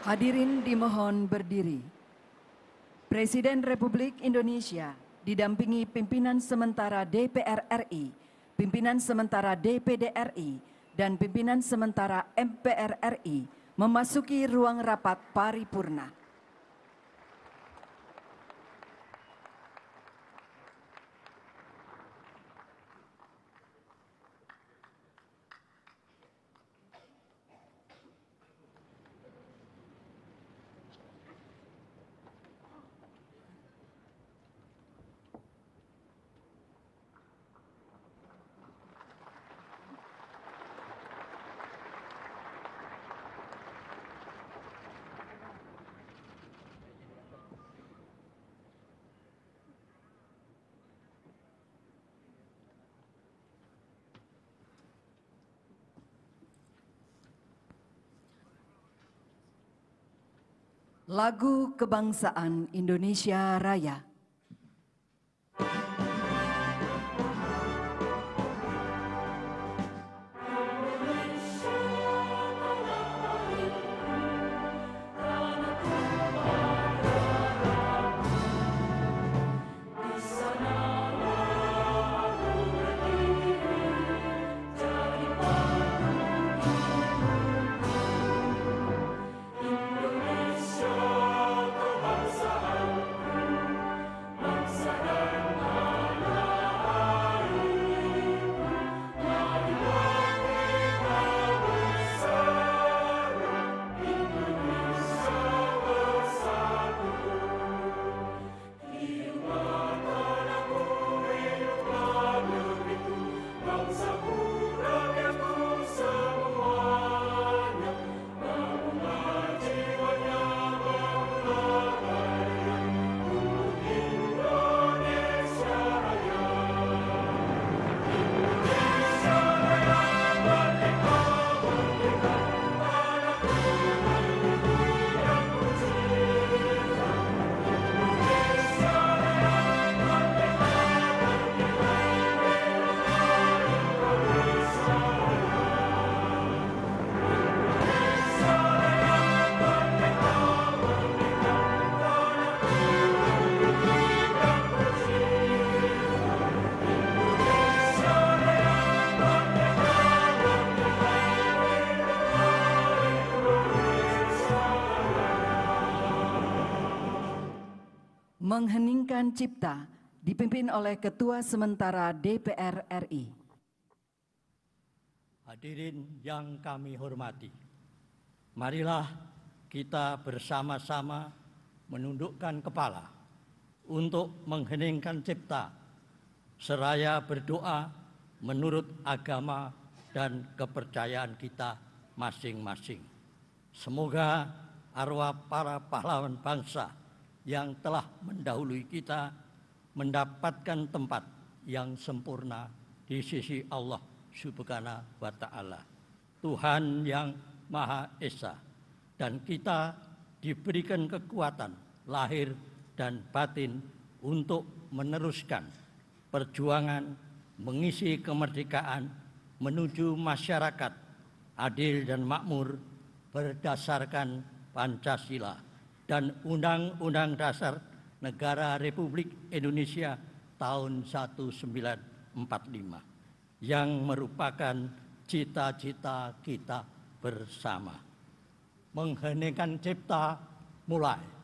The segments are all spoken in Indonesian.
Hadirin dimohon berdiri. Presiden Republik Indonesia didampingi pimpinan sementara DPR RI, pimpinan sementara DPD RI, dan pimpinan sementara MPR RI memasuki ruang rapat paripurna. Lagu Kebangsaan Indonesia Raya. Mengheningkan Cipta dipimpin oleh Ketua Sementara DPR RI. Hadirin yang kami hormati, marilah kita bersama-sama menundukkan kepala untuk mengheningkan Cipta, seraya berdoa menurut agama dan kepercayaan kita masing-masing. Semoga arwah para pahlawan bangsa yang telah mendahului kita mendapatkan tempat yang sempurna di sisi Allah Subhanahu wa Ta'ala, Tuhan yang Maha Esa, dan kita diberikan kekuatan lahir dan batin untuk meneruskan perjuangan mengisi kemerdekaan menuju masyarakat adil dan makmur berdasarkan Pancasila dan Undang-Undang Dasar Negara Republik Indonesia tahun 1945 yang merupakan cita-cita kita bersama. Mengheningkan Cipta mulai.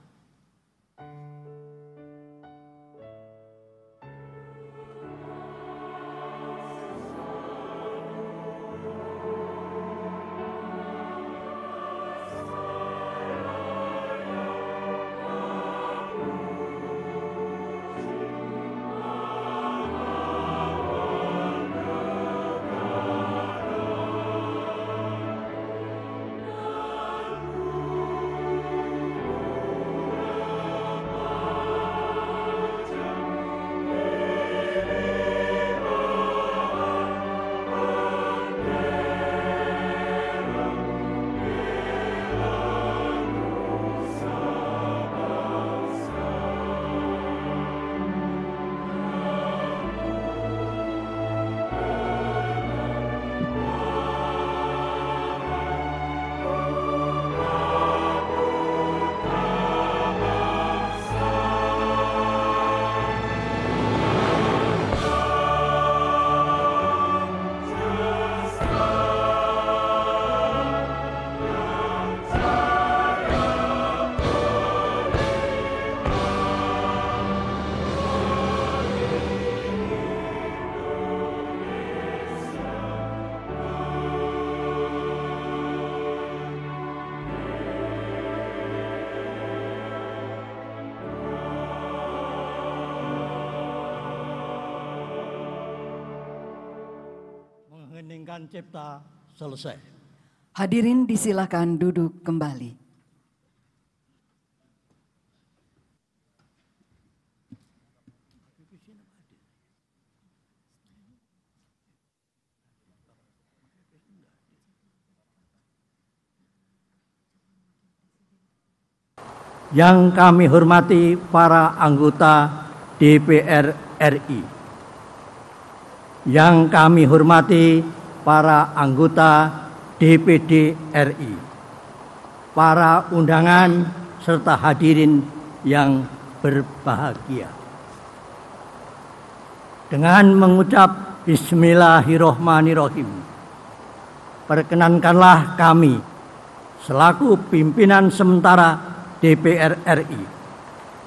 mengheningkan cipta selesai. Hadirin disilakan duduk kembali. Yang kami hormati para anggota DPR RI. Yang kami hormati para anggota DPD RI. Para undangan serta hadirin yang berbahagia. Dengan mengucap Bismillahirrahmanirrahim, perkenankanlah kami selaku pimpinan sementara DPR RI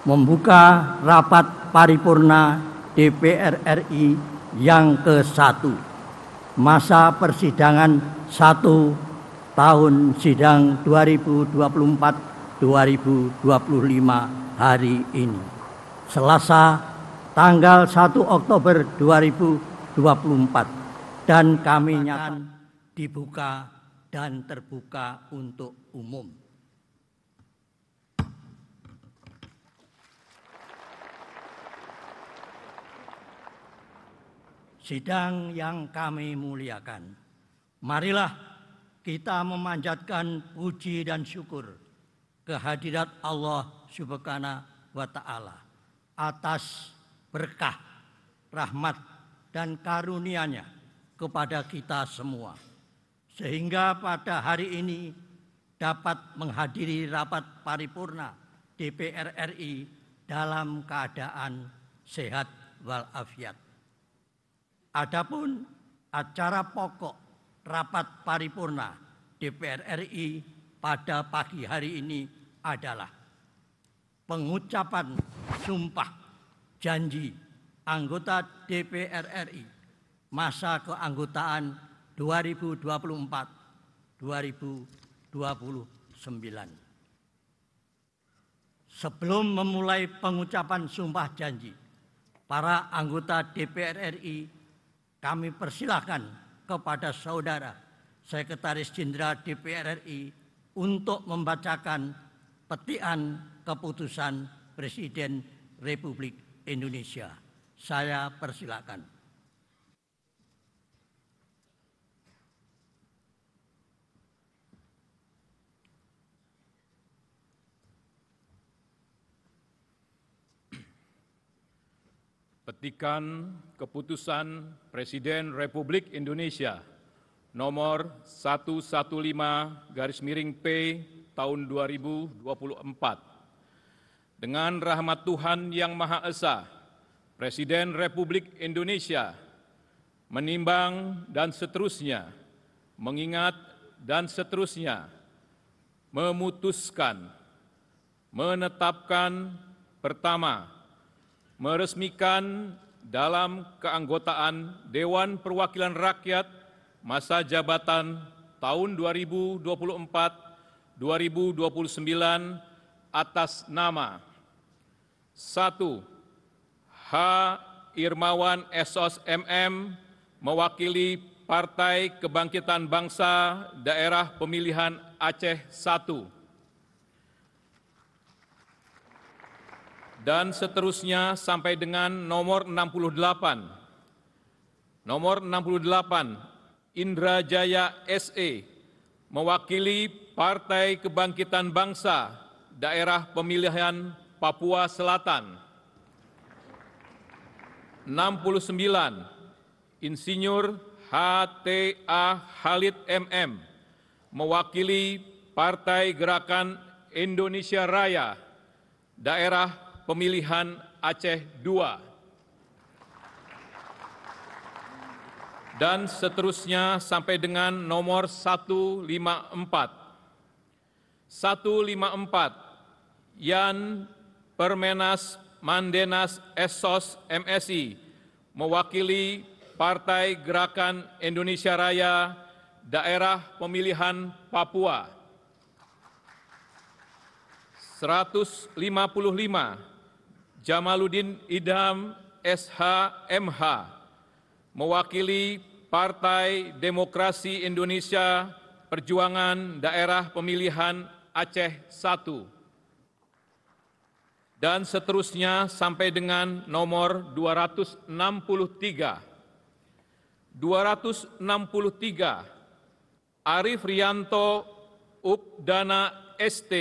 membuka rapat paripurna DPR RI yang ke-1 masa persidangan 1 tahun sidang 2024-2025 hari ini, Selasa tanggal 1 Oktober 2024, dan kami nyatakan dibuka dan terbuka untuk umum. Sidang yang kami muliakan, marilah kita memanjatkan puji dan syukur kehadirat Allah Subhanahu wa Ta'ala atas berkah, rahmat, dan karunia-Nya kepada kita semua, sehingga pada hari ini dapat menghadiri rapat paripurna DPR RI dalam keadaan sehat walafiat. Adapun acara pokok rapat paripurna DPR RI pada pagi hari ini adalah pengucapan sumpah janji anggota DPR RI masa keanggotaan 2024-2029. Sebelum memulai pengucapan sumpah janji para anggota DPR RI, kami persilahkan kepada Saudara Sekretaris Jenderal DPR RI untuk membacakan petian keputusan Presiden Republik Indonesia. Saya persilakan. Petikan Keputusan Presiden Republik Indonesia nomor 115/P tahun 2024. Dengan rahmat Tuhan Yang Maha Esa, Presiden Republik Indonesia menimbang dan seterusnya, mengingat dan seterusnya, memutuskan, menetapkan pertama, meresmikan dalam keanggotaan Dewan Perwakilan Rakyat masa jabatan tahun 2024-2029 atas nama 1. H. Irmawan Esos MM mewakili Partai Kebangkitan Bangsa Daerah Pemilihan Aceh 1. Dan seterusnya sampai dengan nomor 68. Nomor 68, Indra Jaya SE, mewakili Partai Kebangkitan Bangsa Daerah Pemilihan Papua Selatan. 69, Insinyur HTA Khalid MM, mewakili Partai Gerakan Indonesia Raya Daerah Pemilihan Aceh II. Dan seterusnya sampai dengan nomor 154. 154, Yan Permenas Mandenas Esos MSI, mewakili Partai Gerakan Indonesia Raya Daerah Pemilihan Papua. 155, Jamaluddin Idham SH MH, mewakili Partai Demokrasi Indonesia Perjuangan Daerah Pemilihan Aceh I, dan seterusnya sampai dengan nomor 263. 263, Arif Rianto Updana ST,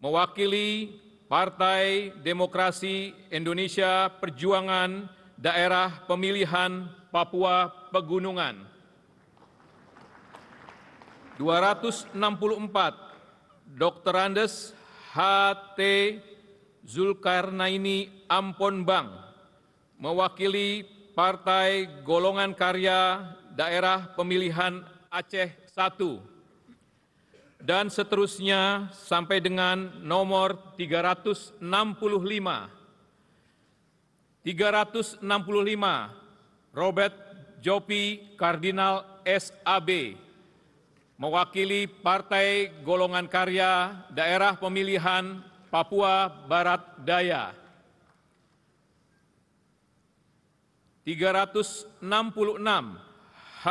mewakili Partai Demokrasi Indonesia Perjuangan Daerah Pemilihan Papua Pegunungan. 264, Dr. Andes H.T. Zulkarnaini Amponbang, mewakili Partai Golongan Karya Daerah Pemilihan Aceh I, dan seterusnya sampai dengan nomor 365. 365, Robert Jopi Kardinal SAB, mewakili Partai Golongan Karya Daerah Pemilihan Papua Barat Daya. 366, H.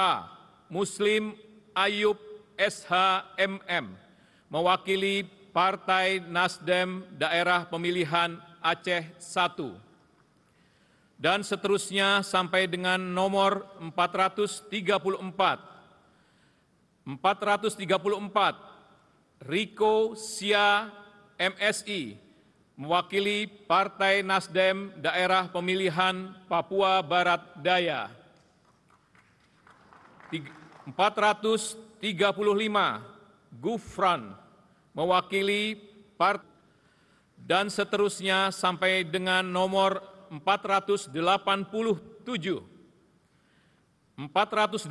Muslim Ayub SHMM, mewakili Partai Nasdem Daerah Pemilihan Aceh I, dan seterusnya sampai dengan nomor 434. 434, Riko Sia MSI, mewakili Partai Nasdem Daerah Pemilihan Papua Barat Daya. 435, Gufran, mewakili Partai, dan seterusnya sampai dengan nomor 487. 487,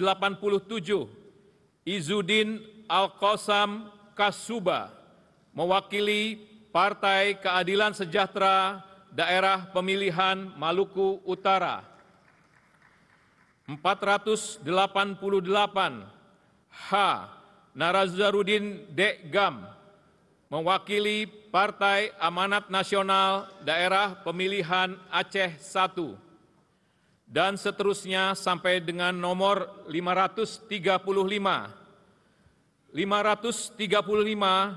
Izzuddin Al-Qasam Kasuba, mewakili Partai Keadilan Sejahtera Daerah Pemilihan Maluku Utara. 488, H. Narazarudin Dekgam, mewakili Partai Amanat Nasional Daerah Pemilihan Aceh I, dan seterusnya sampai dengan nomor 535. 535,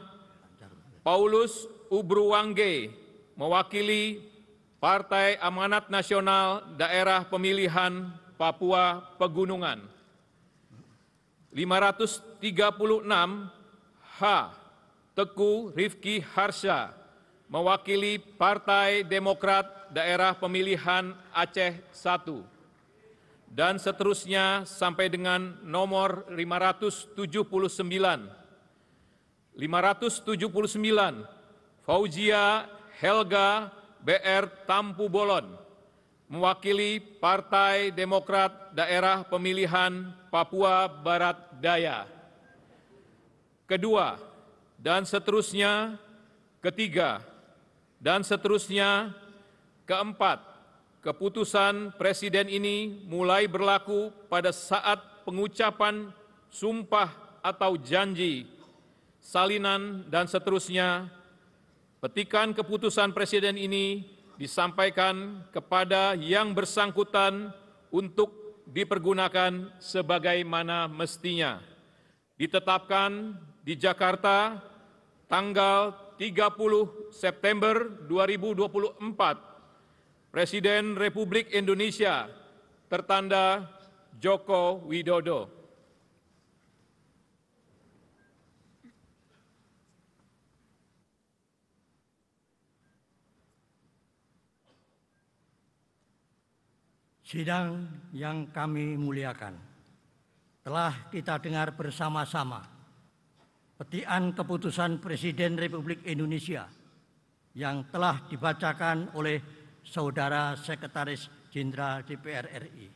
Paulus Ubruwangge, mewakili Partai Amanat Nasional Daerah Pemilihan Papua Pegunungan. 536, H. Teguh Rifki Harsha, mewakili Partai Demokrat Daerah Pemilihan Aceh I, dan seterusnya sampai dengan nomor 579. 579, Fauzia Helga BR Tampu Bolon, mewakili Partai Demokrat Daerah Pemilihan Papua Barat Daya. Kedua, dan seterusnya, ketiga, dan seterusnya, keempat, keputusan Presiden ini mulai berlaku pada saat pengucapan sumpah atau janji, salinan, dan seterusnya. Petikan keputusan Presiden ini disampaikan kepada yang bersangkutan untuk dipergunakan sebagaimana mestinya. Ditetapkan di Jakarta tanggal 30 September 2024, Presiden Republik Indonesia, tertanda Joko Widodo. Sidang yang kami muliakan, telah kita dengar bersama-sama petikan keputusan Presiden Republik Indonesia yang telah dibacakan oleh Saudara Sekretaris Jenderal DPR RI.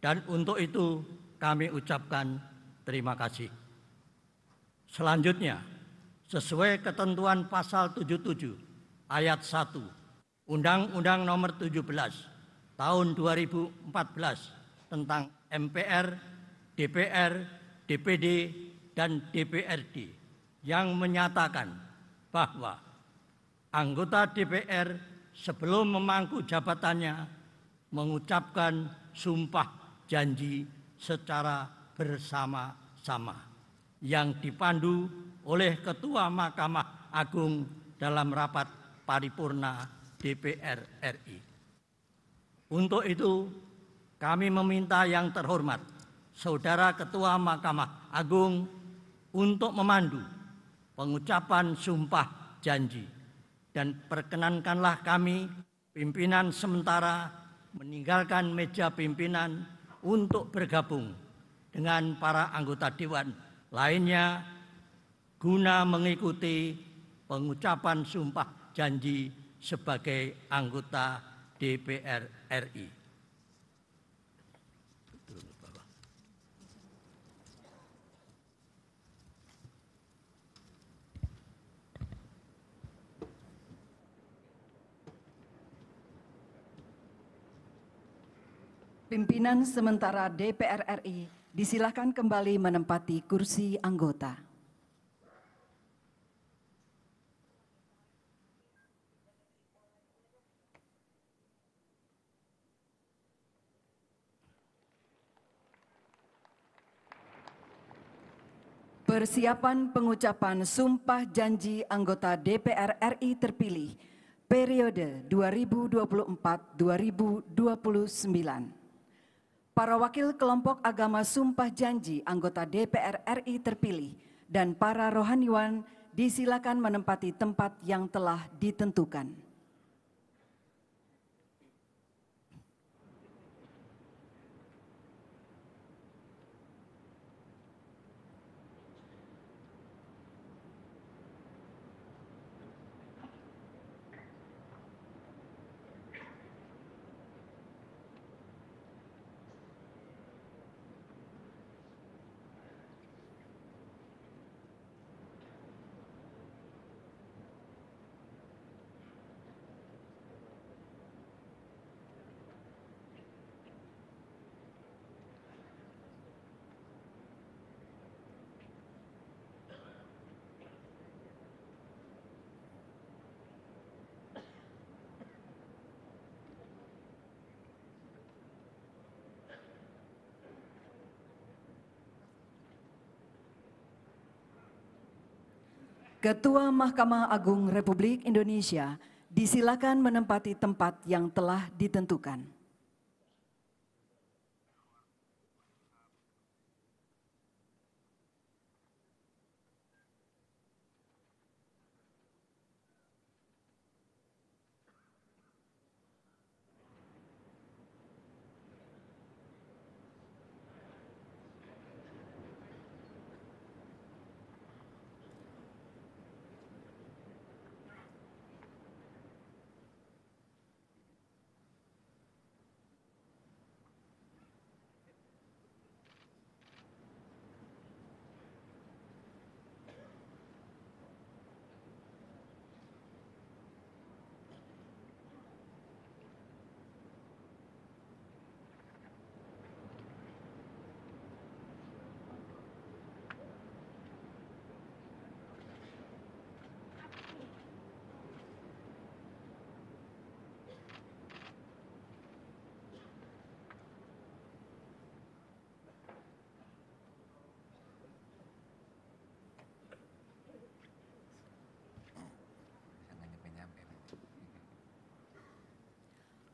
Dan untuk itu kami ucapkan terima kasih. Selanjutnya, sesuai ketentuan pasal 77 ayat 1 Undang-Undang Nomor 17 Tahun 2014 tentang MPR, DPR, DPD, dan DPRD yang menyatakan bahwa anggota DPR sebelum memangku jabatannya mengucapkan sumpah janji secara bersama-sama yang dipandu oleh Ketua Mahkamah Agung dalam rapat paripurna DPR RI. Untuk itu, kami meminta yang terhormat Saudara Ketua Mahkamah Agung untuk memandu pengucapan sumpah janji, dan perkenankanlah kami pimpinan sementara meninggalkan meja pimpinan untuk bergabung dengan para anggota dewan lainnya guna mengikuti pengucapan sumpah janji sebagai anggota DPR RI. Pimpinan sementara DPR RI disilakan kembali menempati kursi anggota. Persiapan pengucapan sumpah janji anggota DPR RI terpilih periode 2024-2029. Para wakil kelompok agama sumpah janji anggota DPR RI terpilih dan para rohaniwan disilakan menempati tempat yang telah ditentukan. Ketua Mahkamah Agung Republik Indonesia disilakan menempati tempat yang telah ditentukan.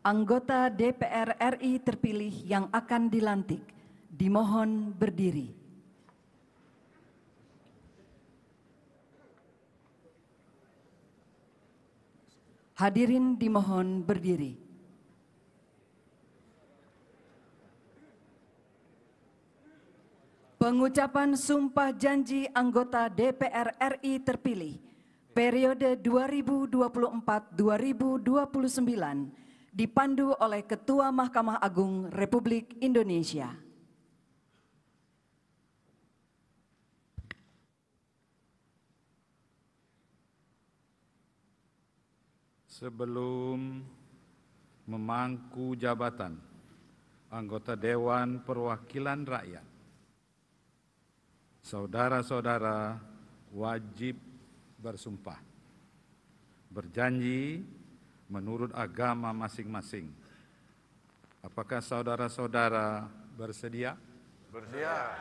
Anggota DPR RI terpilih yang akan dilantik dimohon berdiri. Hadirin dimohon berdiri. Pengucapan sumpah janji anggota DPR RI terpilih periode 2024-2029 dipandu oleh Ketua Mahkamah Agung Republik Indonesia. Sebelum memangku jabatan anggota Dewan Perwakilan Rakyat, saudara-saudara wajib bersumpah, berjanji menurut agama masing-masing. Apakah saudara-saudara bersedia? Bersedia.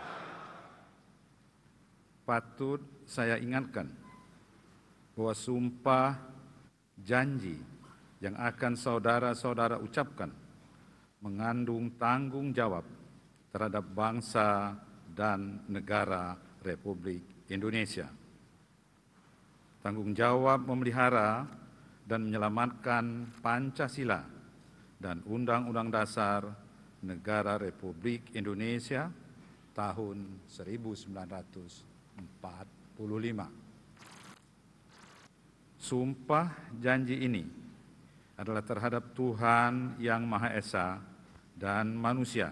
Patut saya ingatkan bahwa sumpah janji yang akan saudara-saudara ucapkan mengandung tanggung jawab terhadap bangsa dan negara Republik Indonesia. Tanggung jawab memelihara dan menyelamatkan Pancasila dan Undang-Undang Dasar Negara Republik Indonesia tahun 1945. Sumpah janji ini adalah terhadap Tuhan Yang Maha Esa dan manusia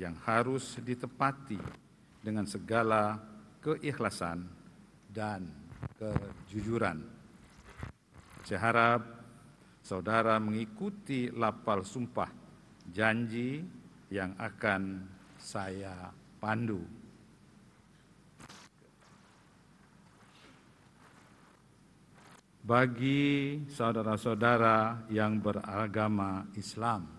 yang harus ditepati dengan segala keikhlasan dan kejujuran. Saya harap saudara mengikuti lafal sumpah janji yang akan saya pandu. Bagi saudara-saudara yang beragama Islam,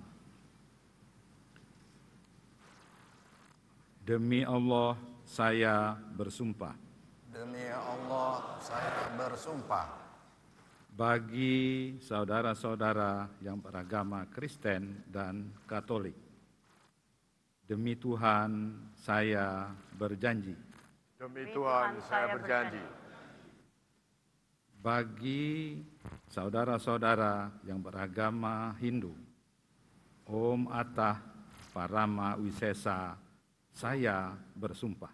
demi Allah saya bersumpah. Demi Allah saya bersumpah. Bagi saudara-saudara yang beragama Kristen dan Katolik, demi Tuhan saya berjanji. Demi Tuhan saya berjanji. Bagi saudara-saudara yang beragama Hindu, Om Atah Parama Wisesa, saya bersumpah.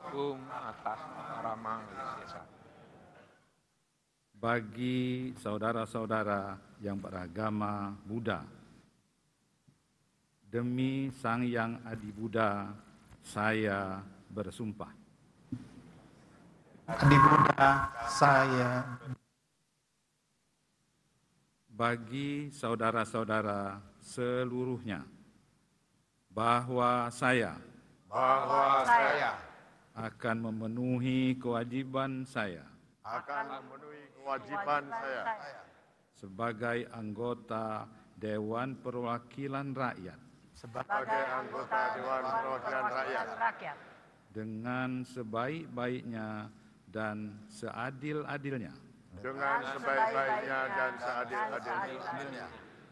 Om Atah Parama Wisesa. Bagi saudara-saudara yang beragama Buddha, demi Sang Yang Adi Buddha, saya bersumpah. Adi Buddha, saya. Bagi saudara-saudara seluruhnya, bahwa saya akan memenuhi kewajiban saya sebagai anggota Dewan Perwakilan Rakyat dengan sebaik-baiknya dan seadil-adilnya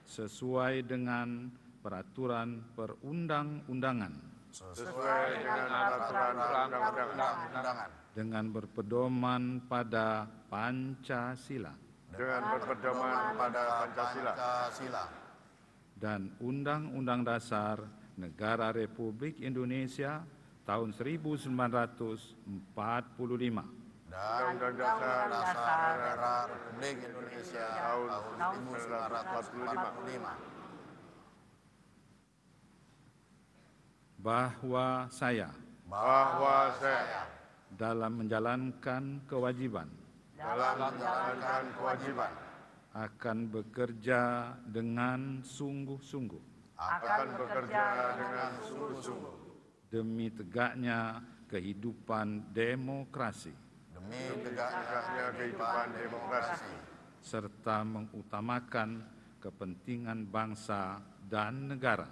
sesuai dengan peraturan perundang-undangan dengan berpedoman pada Pancasila dan Undang-Undang Dasar Negara Republik Indonesia tahun 1945 dan Undang-Undang Dasar Negara Republik Indonesia tahun 1945. Bahwa saya dalam menjalankan kewajiban akan bekerja dengan sungguh-sungguh demi tegaknya kehidupan demokrasi serta mengutamakan kepentingan bangsa dan negara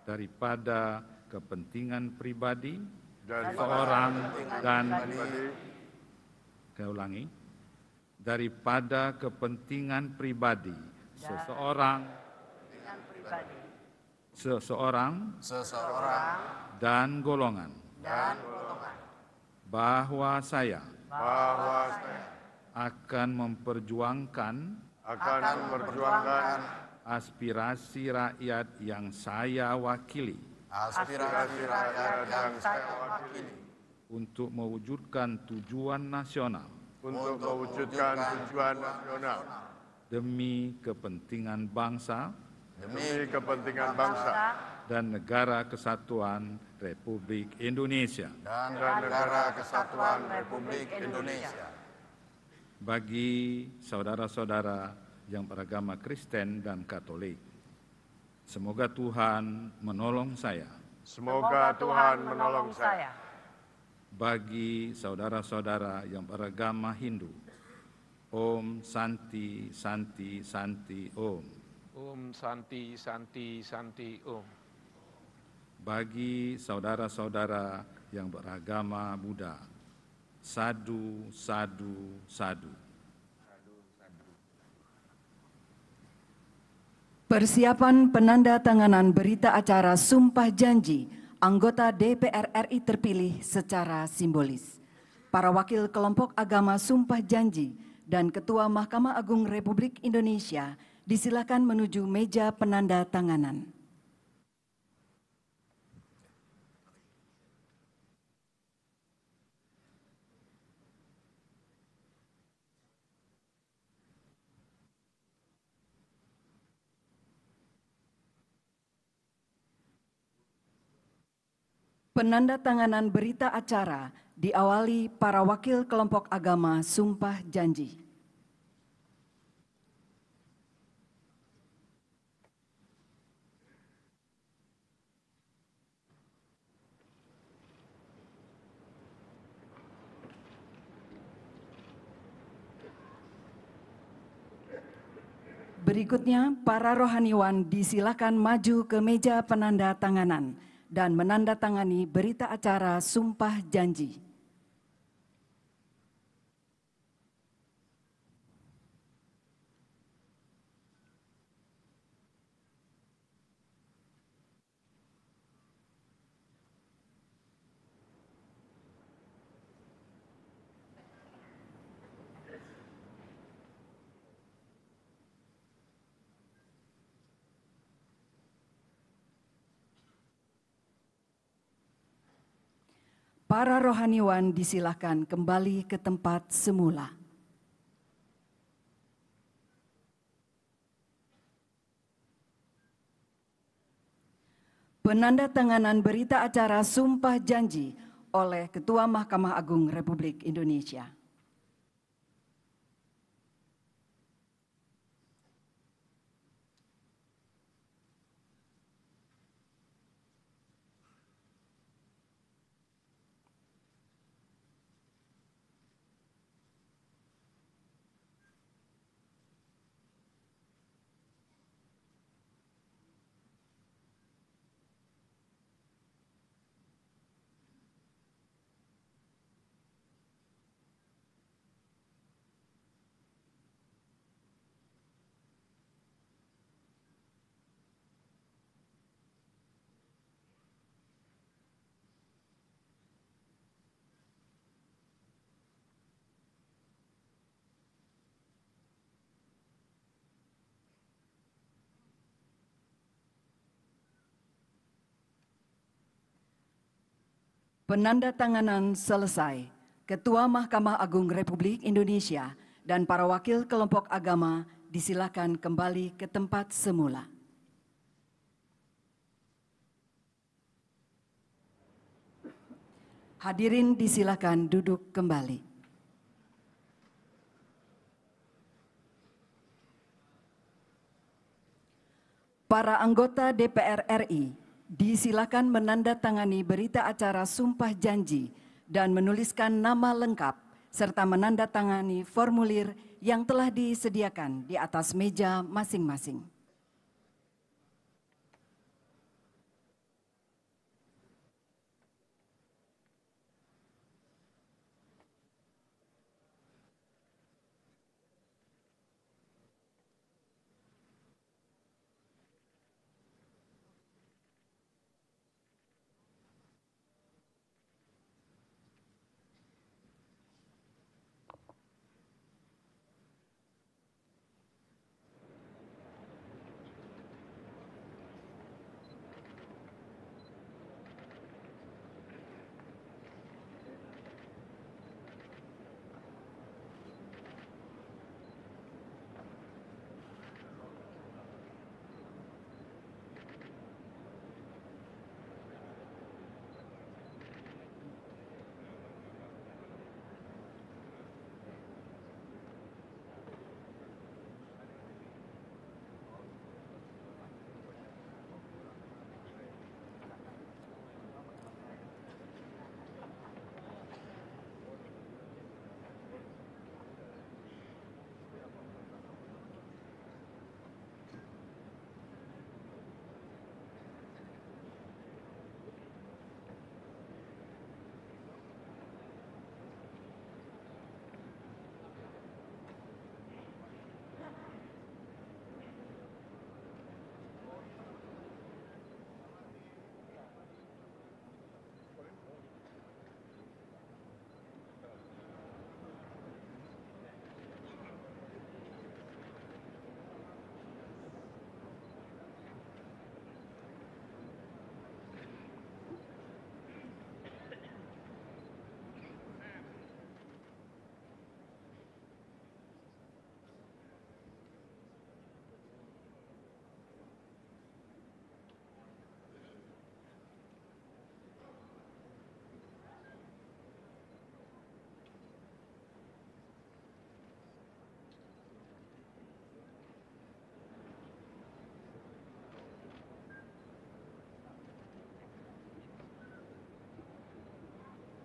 daripada kepentingan pribadi seorang dan daripada kepentingan pribadi seseorang dan golongan, bahwa saya akan memperjuangkan aspirasi rakyat yang saya wakili untuk mewujudkan tujuan nasional demi kepentingan bangsa dan negara kesatuan Republik Indonesia. Bagi saudara-saudara yang beragama Kristen dan Katolik, semoga Tuhan menolong saya. Bagi saudara-saudara yang beragama Hindu, Om Santi Santi Santi Om. Om Santi Santi Santi Om. Bagi saudara-saudara yang beragama Buddha, sadu, sadu, sadu. Persiapan penandatanganan berita acara Sumpah Janji anggota DPR RI terpilih secara simbolis. Para wakil kelompok agama Sumpah Janji dan Ketua Mahkamah Agung Republik Indonesia disilakan menuju meja penandatanganan. Penandatanganan berita acara diawali para wakil kelompok agama Sumpah Janji. Berikutnya, para rohaniwan disilakan maju ke meja penandatanganan dan menandatangani berita acara Sumpah Janji. Para rohaniwan disilakan kembali ke tempat semula. Penandatanganan berita acara Sumpah Janji oleh Ketua Mahkamah Agung Republik Indonesia. Penandatanganan selesai. Ketua Mahkamah Agung Republik Indonesia dan para wakil kelompok agama disilakan kembali ke tempat semula. Hadirin disilakan duduk kembali. Para anggota DPR RI disilakan menandatangani berita acara Sumpah Janji dan menuliskan nama lengkap serta menandatangani formulir yang telah disediakan di atas meja masing-masing.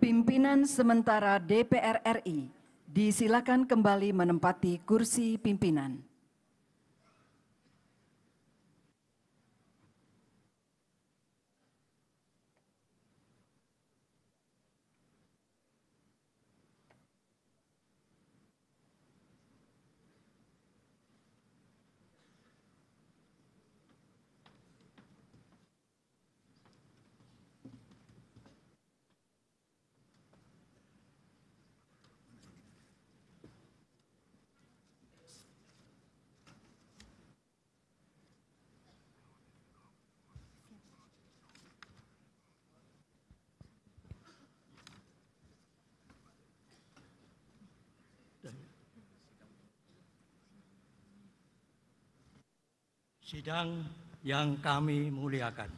Pimpinan sementara DPR RI, disilakan kembali menempati kursi pimpinan. Sidang yang kami muliakan,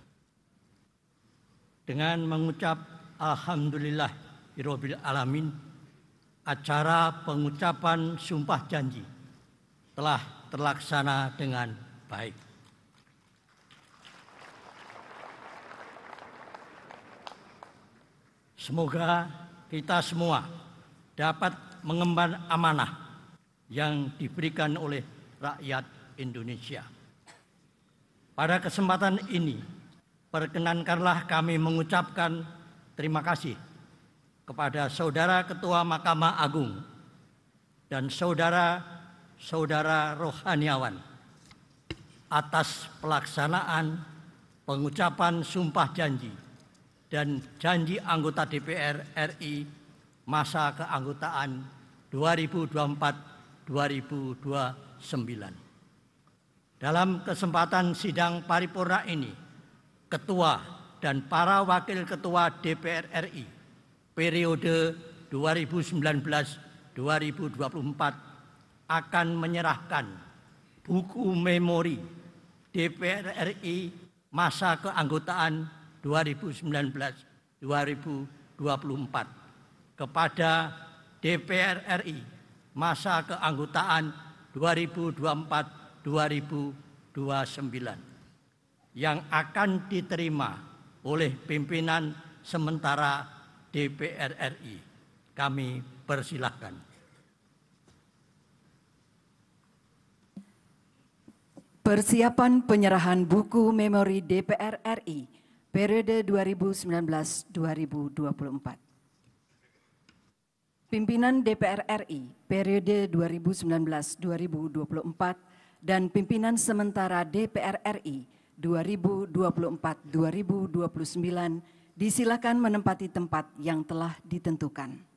dengan mengucap Alhamdulillahirabbil alamin, acara pengucapan sumpah janji telah terlaksana dengan baik. Semoga kita semua dapat mengemban amanah yang diberikan oleh rakyat Indonesia. Pada kesempatan ini, perkenankanlah kami mengucapkan terima kasih kepada Saudara Ketua Mahkamah Agung dan saudara-saudara rohaniawan atas pelaksanaan pengucapan sumpah janji dan janji anggota DPR RI masa keanggotaan 2024-2029. Dalam kesempatan sidang paripurna ini, Ketua dan para Wakil Ketua DPR RI periode 2019-2024 akan menyerahkan buku memori DPR RI masa keanggotaan 2019-2024 kepada DPR RI masa keanggotaan 2024-2029 yang akan diterima oleh pimpinan sementara DPR RI. Kami persilahkan. Persiapan penyerahan buku memori DPR RI periode 2019-2024. Pimpinan DPR RI periode 2019-2024 dan pimpinan sementara DPR RI 2024-2029 disilakan menempati tempat yang telah ditentukan.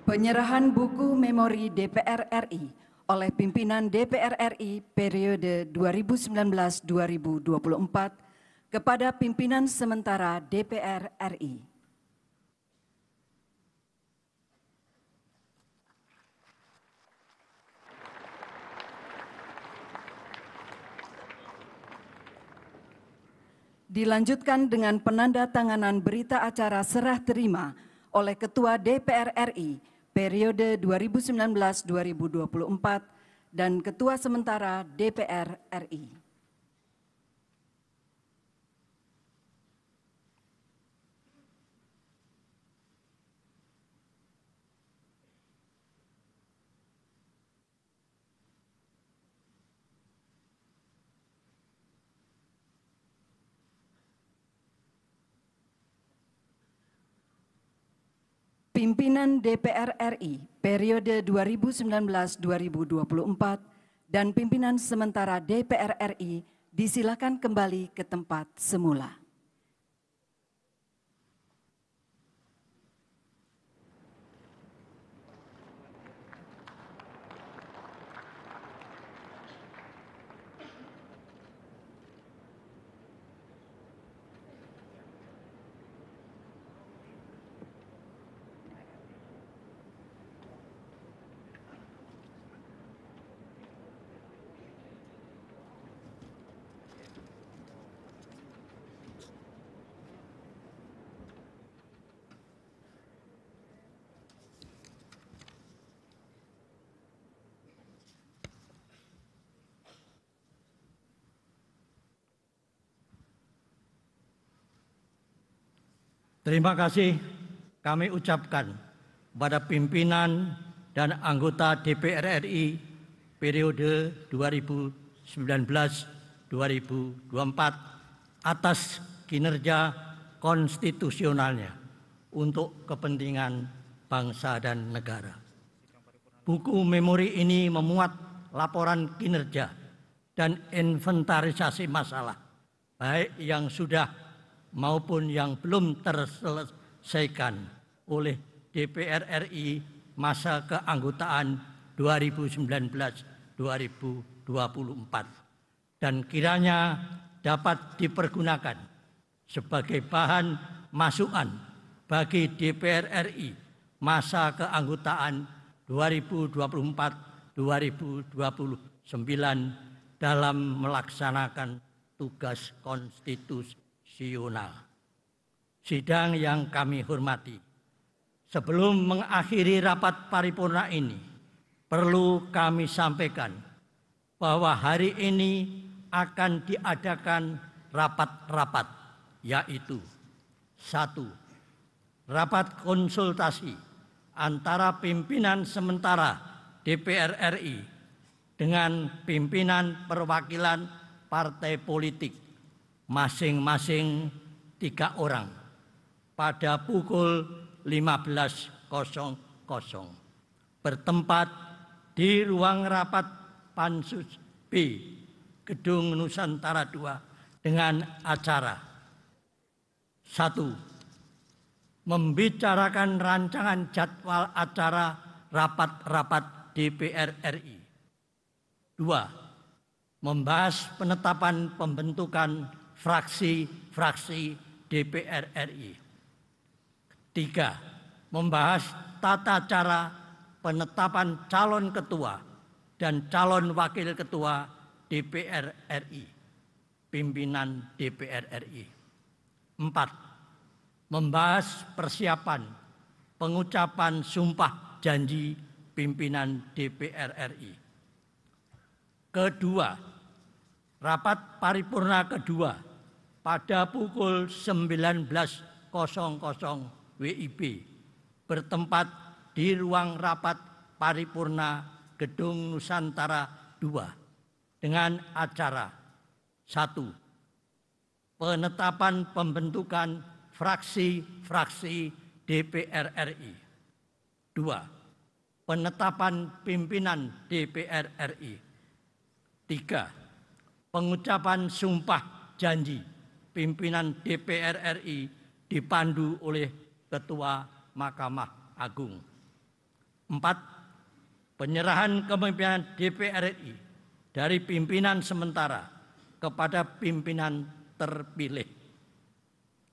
Penyerahan buku memori DPR RI oleh pimpinan DPR RI periode 2019-2024 kepada pimpinan sementara DPR RI. Dilanjutkan dengan penandatanganan berita acara serah terima oleh Ketua DPR RI periode 2019-2024 dan Ketua Sementara DPR RI. Pimpinan DPR RI periode 2019-2024 dan pimpinan sementara DPR RI disilakan kembali ke tempat semula. Terima kasih kami ucapkan kepada pimpinan dan anggota DPR RI periode 2019-2024 atas kinerja konstitusionalnya untuk kepentingan bangsa dan negara. Buku memori ini memuat laporan kinerja dan inventarisasi masalah, baik yang sudah maupun yang belum terselesaikan oleh DPR RI masa keanggotaan 2019-2024 dan kiranya dapat dipergunakan sebagai bahan masukan bagi DPR RI masa keanggotaan 2024-2029 dalam melaksanakan tugas konstitusional. Sidang yang kami hormati, sebelum mengakhiri rapat paripurna ini, perlu kami sampaikan bahwa hari ini akan diadakan rapat-rapat, yaitu 1. Rapat konsultasi antara pimpinan sementara DPR RI dengan pimpinan perwakilan partai politik masing-masing 3 orang pada pukul 15.00 bertempat di ruang rapat Pansus B Gedung Nusantara II dengan acara 1. Membicarakan rancangan jadwal acara rapat-rapat DPR RI. 2. Membahas penetapan pembentukan fraksi-fraksi DPR RI. 3. Membahas tata cara penetapan calon ketua dan calon wakil ketua DPR RI, pimpinan DPR RI. 4. Membahas persiapan pengucapan sumpah janji pimpinan DPR RI. Kedua, rapat paripurna kedua pada pukul 19.00 WIB bertempat di ruang rapat paripurna Gedung Nusantara II dengan acara 1. Penetapan pembentukan fraksi-fraksi DPR RI. 2. Penetapan pimpinan DPR RI. 3. Pengucapan sumpah janji pimpinan DPR RI dipandu oleh Ketua Mahkamah Agung. 4. Penyerahan kepemimpinan DPR RI dari pimpinan sementara kepada pimpinan terpilih.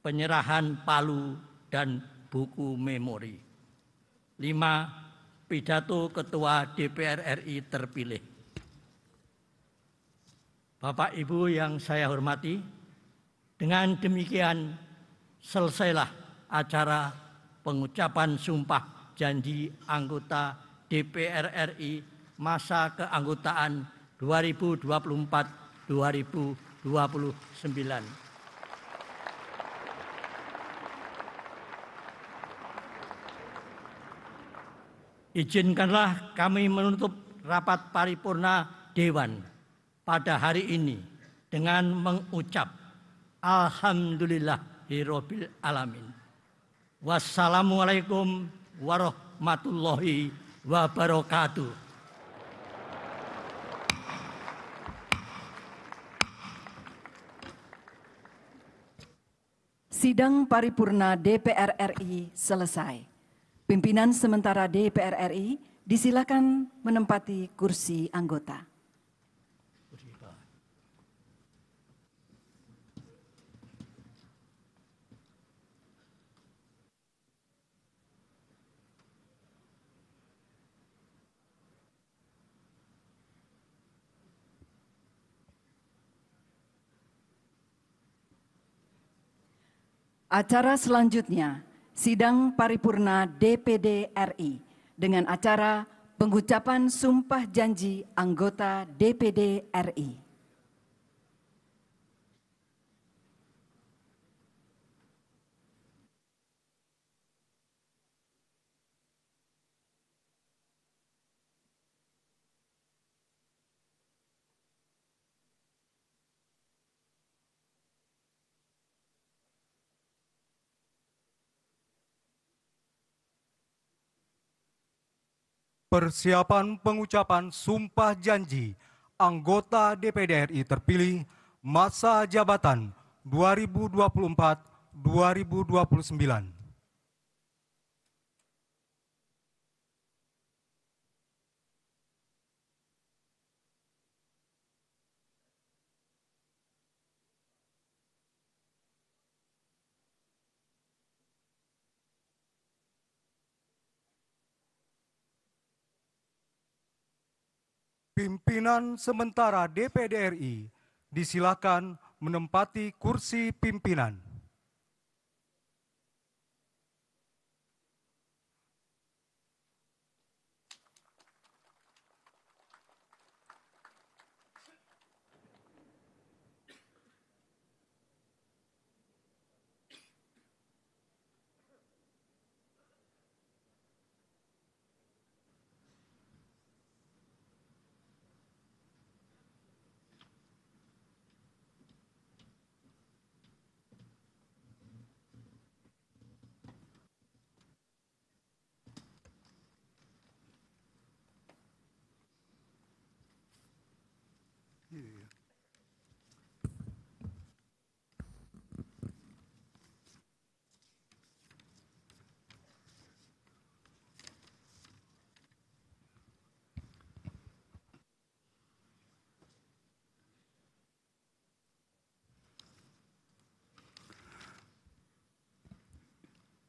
Penyerahan palu dan buku memori. 5. Pidato Ketua DPR RI terpilih. Bapak Ibu yang saya hormati, dengan demikian selesailah acara pengucapan sumpah janji anggota DPR RI masa keanggotaan 2024-2029. Izinkanlah kami menutup rapat paripurna Dewan pada hari ini dengan mengucap Alhamdulillahirabbil alamin. Wassalamualaikum warahmatullahi wabarakatuh. Sidang paripurna DPR RI selesai. Pimpinan sementara DPR RI disilakan menempati kursi anggota. Acara selanjutnya, sidang paripurna DPD RI dengan acara pengucapan sumpah janji anggota DPD RI. Persiapan pengucapan sumpah janji anggota DPD RI terpilih masa jabatan 2024-2029. Pimpinan sementara DPD RI disilakan menempati kursi pimpinan.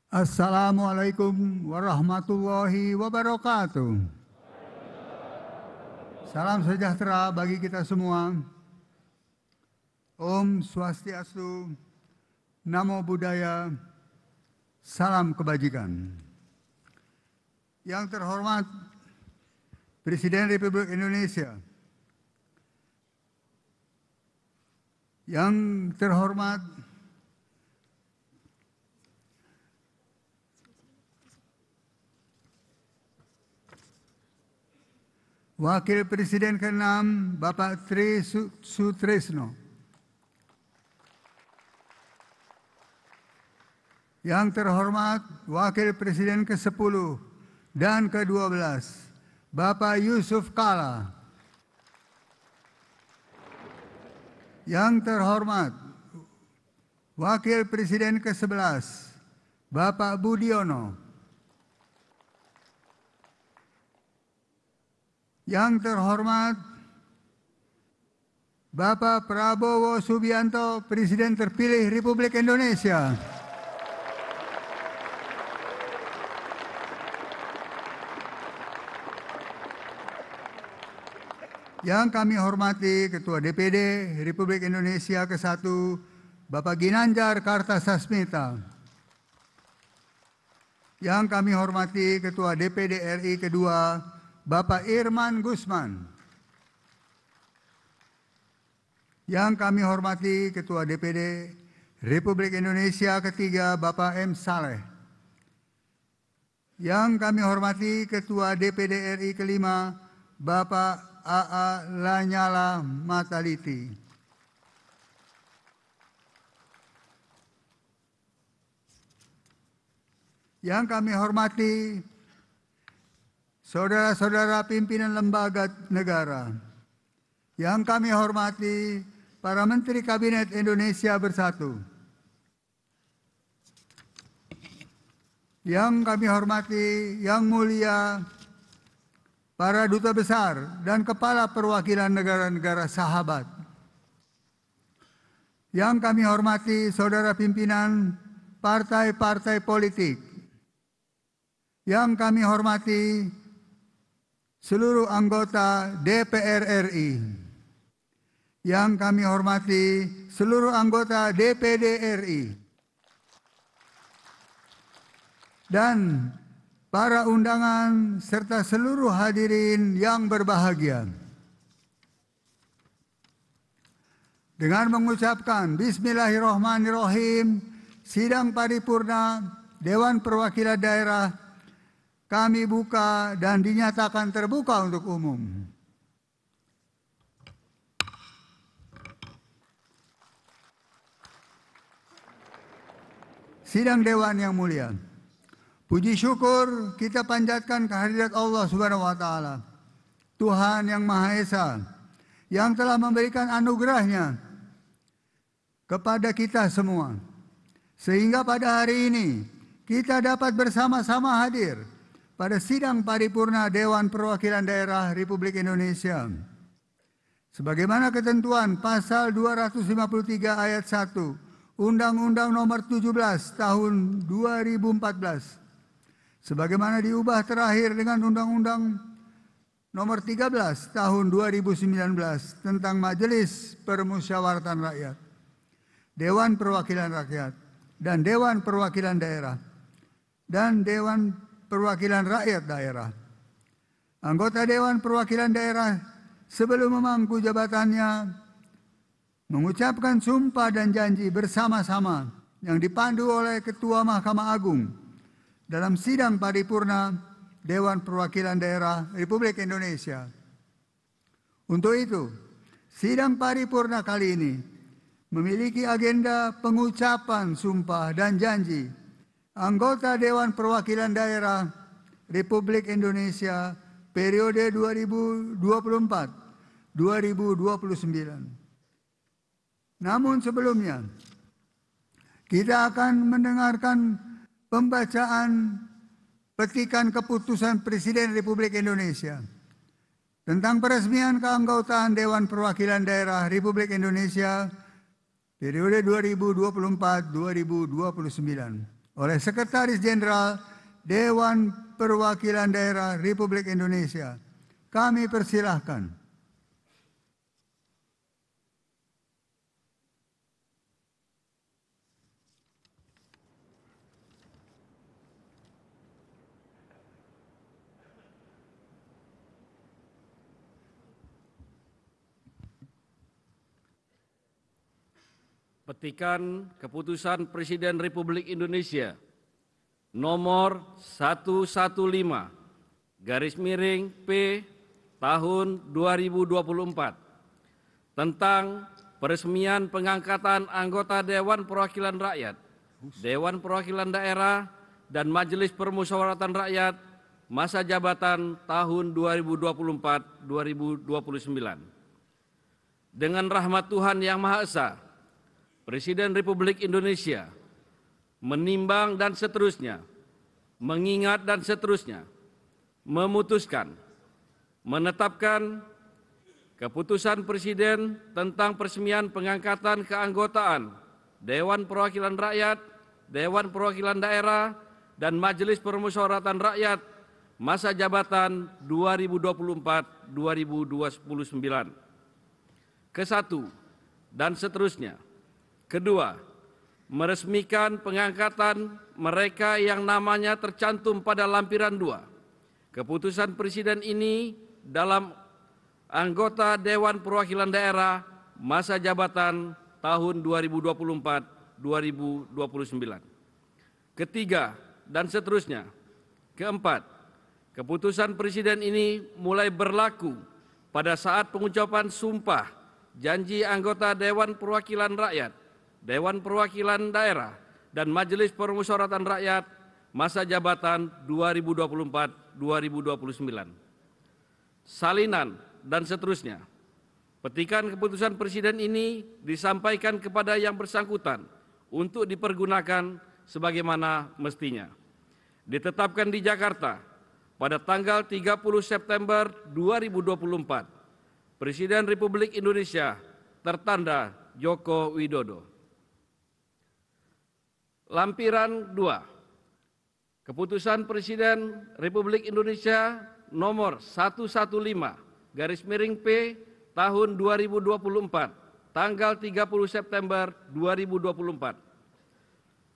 Assalamualaikum warahmatullahi wabarakatuh. Salam sejahtera bagi kita semua. Om Swastiastu, Namo Buddhaya, salam kebajikan. Yang terhormat Presiden Republik Indonesia, yang terhormat Wakil Presiden ke-6 Bapak Tri Sutresno, yang terhormat Wakil Presiden ke-10 dan ke-12 Bapak Yusuf Kala, yang terhormat Wakil Presiden ke-11 Bapak Budiono, yang terhormat Bapak Prabowo Subianto, Presiden terpilih Republik Indonesia. Yang kami hormati Ketua DPD Republik Indonesia ke-1, Bapak Ginanjar Kartasasmita. Yang kami hormati Ketua DPD RI ke-2, Bapak Irman Gusman. Yang kami hormati Ketua DPD Republik Indonesia ke-3, Bapak M. Saleh. Yang kami hormati Ketua DPD RI ke-5, Bapak A.A. Lanyala Mataliti. Yang kami hormati saudara-saudara pimpinan lembaga negara, yang kami hormati para Menteri Kabinet Indonesia Bersatu, yang kami hormati Yang Mulia para Duta Besar dan Kepala Perwakilan Negara-Negara Sahabat, yang kami hormati saudara pimpinan partai-partai politik, yang kami hormati seluruh anggota DPR RI, yang kami hormati seluruh anggota DPD RI, dan para undangan serta seluruh hadirin yang berbahagia. Dengan mengucapkan Bismillahirrahmanirrahim, sidang paripurna Dewan Perwakilan Daerah kami buka dan dinyatakan terbuka untuk umum. Sidang Dewan yang mulia, Puji syukur kita panjatkan kehadirat Allah Subhanahu wa taala, Tuhan yang Maha Esa, yang telah memberikan anugerah-Nya kepada kita semua, sehingga pada hari ini kita dapat bersama-sama hadir pada sidang paripurna Dewan Perwakilan Daerah Republik Indonesia. Sebagaimana ketentuan pasal 253 ayat 1 Undang-Undang Nomor 17 Tahun 2014, sebagaimana diubah terakhir dengan Undang-Undang Nomor 13 Tahun 2019 tentang Majelis Permusyawaratan Rakyat, Dewan Perwakilan Rakyat, dan Dewan Perwakilan Daerah, dan Dewan Perwakilan Rakyat Daerah. Anggota Dewan Perwakilan Daerah sebelum memangku jabatannya mengucapkan sumpah dan janji bersama-sama yang dipandu oleh Ketua Mahkamah Agung dalam sidang paripurna Dewan Perwakilan Daerah Republik Indonesia. Untuk itu, sidang paripurna kali ini memiliki agenda pengucapan sumpah dan janji anggota Dewan Perwakilan Daerah Republik Indonesia periode 2024-2029. Namun sebelumnya, kita akan mendengarkan pembacaan petikan keputusan Presiden Republik Indonesia tentang peresmian keanggotaan Dewan Perwakilan Daerah Republik Indonesia periode 2024-2029 oleh Sekretaris Jenderal Dewan Perwakilan Daerah Republik Indonesia. Kami persilahkan. Petikan Keputusan Presiden Republik Indonesia nomor 115/P tahun 2024 tentang peresmian pengangkatan anggota Dewan Perwakilan Rakyat, Dewan Perwakilan Daerah, dan Majelis Permusyawaratan Rakyat masa jabatan tahun 2024-2029. Dengan rahmat Tuhan Yang Maha Esa, Presiden Republik Indonesia menimbang dan seterusnya, mengingat dan seterusnya, memutuskan, menetapkan Keputusan Presiden tentang peresmian pengangkatan keanggotaan Dewan Perwakilan Rakyat, Dewan Perwakilan Daerah, dan Majelis Permusyawaratan Rakyat masa jabatan 2024-2029. Ke-1 dan seterusnya. Kedua, meresmikan pengangkatan mereka yang namanya tercantum pada lampiran 2. Keputusan Presiden ini dalam anggota Dewan Perwakilan Daerah masa jabatan tahun 2024-2029. Ketiga, dan seterusnya. Keempat, keputusan Presiden ini mulai berlaku pada saat pengucapan sumpah janji anggota Dewan Perwakilan Rakyat, Dewan Perwakilan Daerah, dan Majelis Permusyawaratan Rakyat masa jabatan 2024-2029. Salinan dan seterusnya. Petikan keputusan Presiden ini disampaikan kepada yang bersangkutan untuk dipergunakan sebagaimana mestinya. Ditetapkan di Jakarta pada tanggal 30 September 2024. Presiden Republik Indonesia tertanda Joko Widodo. Lampiran 2. Keputusan Presiden Republik Indonesia nomor 115/P tahun 2024, tanggal 30 September 2024.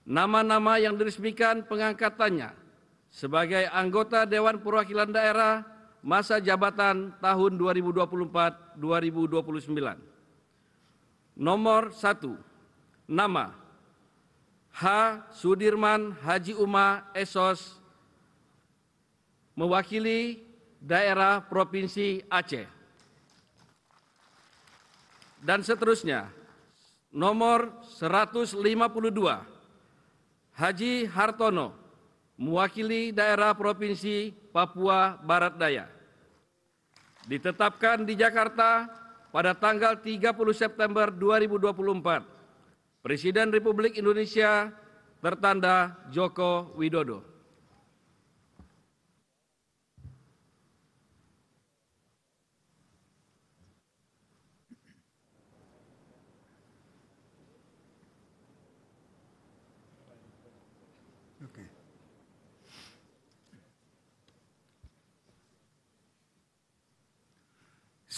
Nama-nama yang diresmikan pengangkatannya sebagai anggota Dewan Perwakilan Daerah masa jabatan tahun 2024-2029. Nomor 1. Nama H. Sudirman Haji Uma Esos, mewakili daerah Provinsi Aceh. Dan seterusnya. Nomor 152, Haji Hartono, mewakili daerah Provinsi Papua Barat Daya. Ditetapkan di Jakarta pada tanggal 30 September 2024, Presiden Republik Indonesia tertanda Joko Widodo.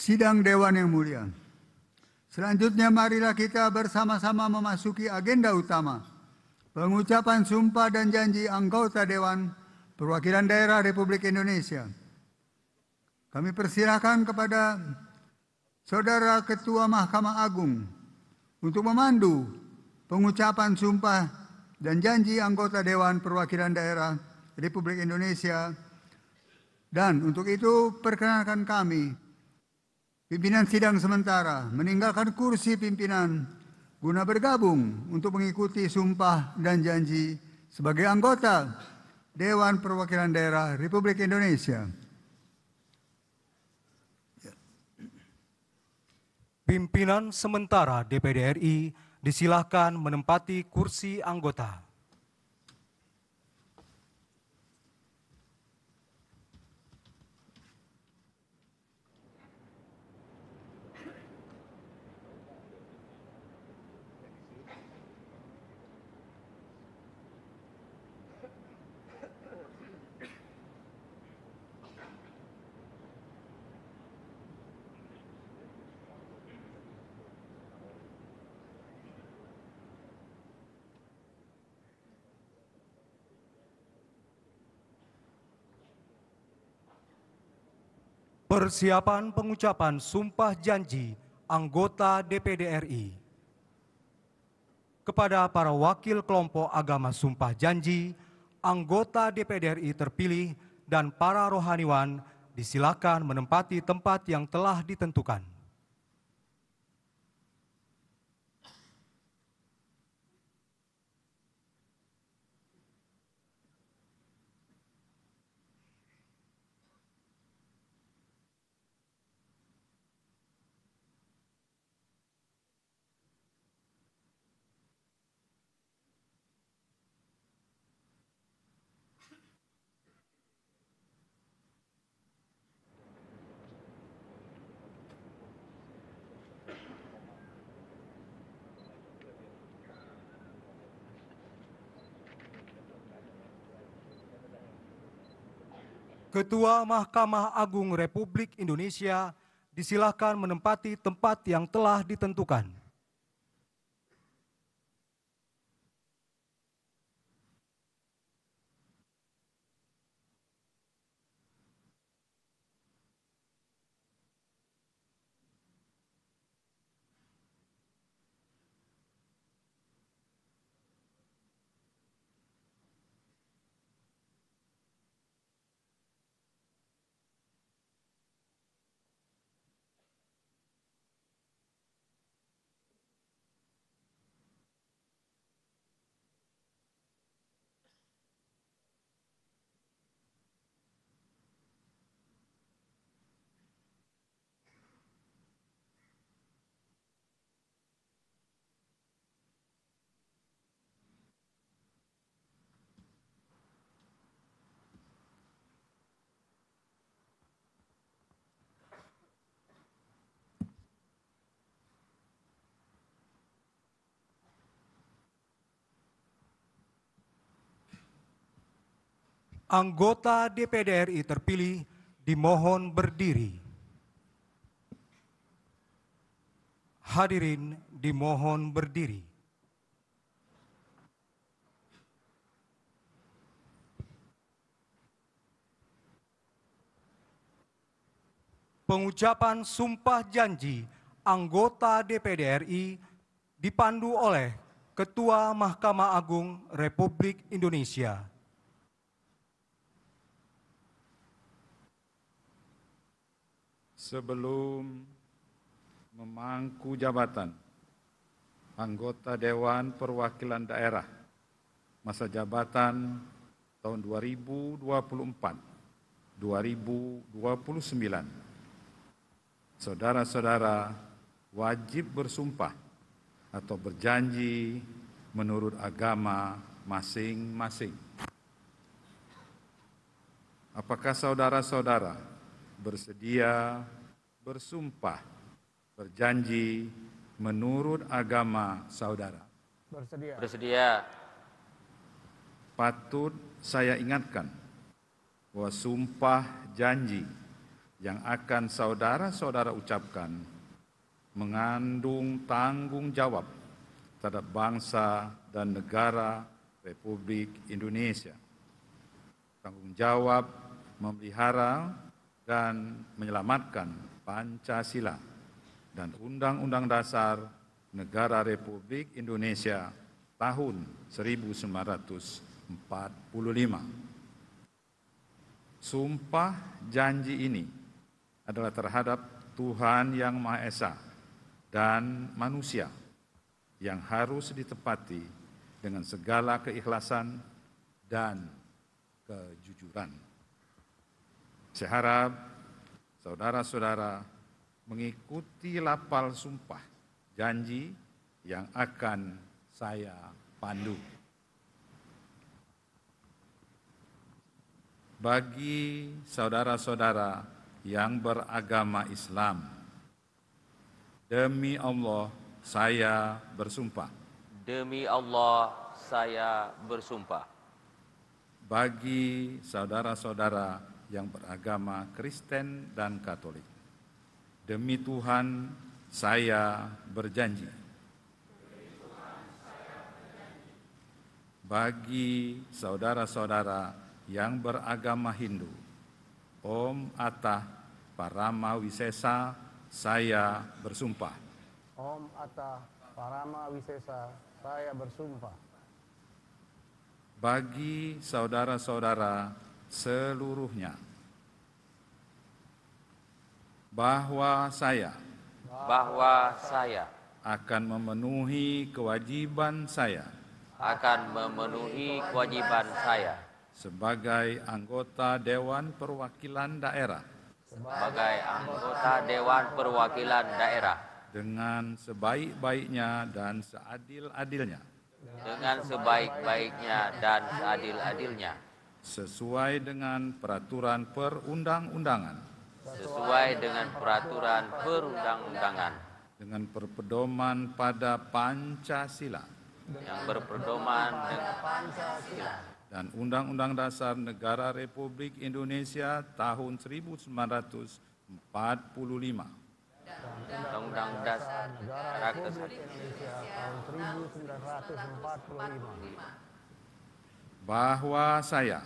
Sidang Dewan yang mulia. Selanjutnya marilah kita bersama-sama memasuki agenda utama, pengucapan sumpah dan janji anggota Dewan Perwakilan Daerah Republik Indonesia. Kami persilahkan kepada Saudara Ketua Mahkamah Agung untuk memandu pengucapan sumpah dan janji anggota Dewan Perwakilan Daerah Republik Indonesia. Dan untuk itu perkenankan kami, pimpinan sidang sementara, meninggalkan kursi pimpinan guna bergabung untuk mengikuti sumpah dan janji sebagai anggota Dewan Perwakilan Daerah Republik Indonesia. Pimpinan sementara DPD RI disilahkan menempati kursi anggota. Persiapan pengucapan sumpah janji anggota DPD RI. Kepada para wakil kelompok agama sumpah janji, anggota DPD RI terpilih dan para rohaniwan disilakan menempati tempat yang telah ditentukan. Ketua Mahkamah Agung Republik Indonesia disilakan menempati tempat yang telah ditentukan. Anggota DPD RI terpilih dimohon berdiri. Hadirin dimohon berdiri. Pengucapan sumpah janji anggota DPD RI dipandu oleh Ketua Mahkamah Agung Republik Indonesia. Sebelum memangku jabatan anggota Dewan Perwakilan Daerah, masa jabatan tahun 2024-2029. Saudara-saudara wajib bersumpah atau berjanji menurut agama masing-masing. Apakah saudara-saudara bersedia bersumpah, berjanji menurut agama saudara? Bersedia. Bersedia. Patut saya ingatkan bahwa sumpah janji yang akan saudara-saudara ucapkan mengandung tanggung jawab terhadap bangsa dan negara Republik Indonesia. Tanggung jawab memelihara dan menyelamatkan Pancasila dan Undang-Undang Dasar Negara Republik Indonesia tahun 1945. Sumpah janji ini adalah terhadap Tuhan Yang Maha Esa dan manusia yang harus ditepati dengan segala keikhlasan dan kejujuran. Saya harap saudara-saudara mengikuti lapal sumpah janji yang akan saya pandu. Bagi saudara-saudara yang beragama Islam, demi Allah saya bersumpah. Demi Allah saya bersumpah. Bagi saudara-saudara yang beragama Kristen dan Katolik, demi Tuhan saya berjanji. Bagi saudara-saudara yang beragama Hindu, Om Atta Parama Wisesa, saya bersumpah. Om Atta Parama Wisesa, saya bersumpah. Bagi saudara-saudara seluruhnya, bahwa saya akan memenuhi kewajiban saya sebagai anggota Dewan Perwakilan Daerah dengan sebaik-baiknya dan seadil-adilnya sesuai dengan peraturan perundang-undangan dengan berpedoman pada Pancasila dan Undang-Undang Dasar Negara Republik Indonesia tahun 1945. Undang-Undang Dasar Negara Republik Indonesia tahun 1945. Bahwa saya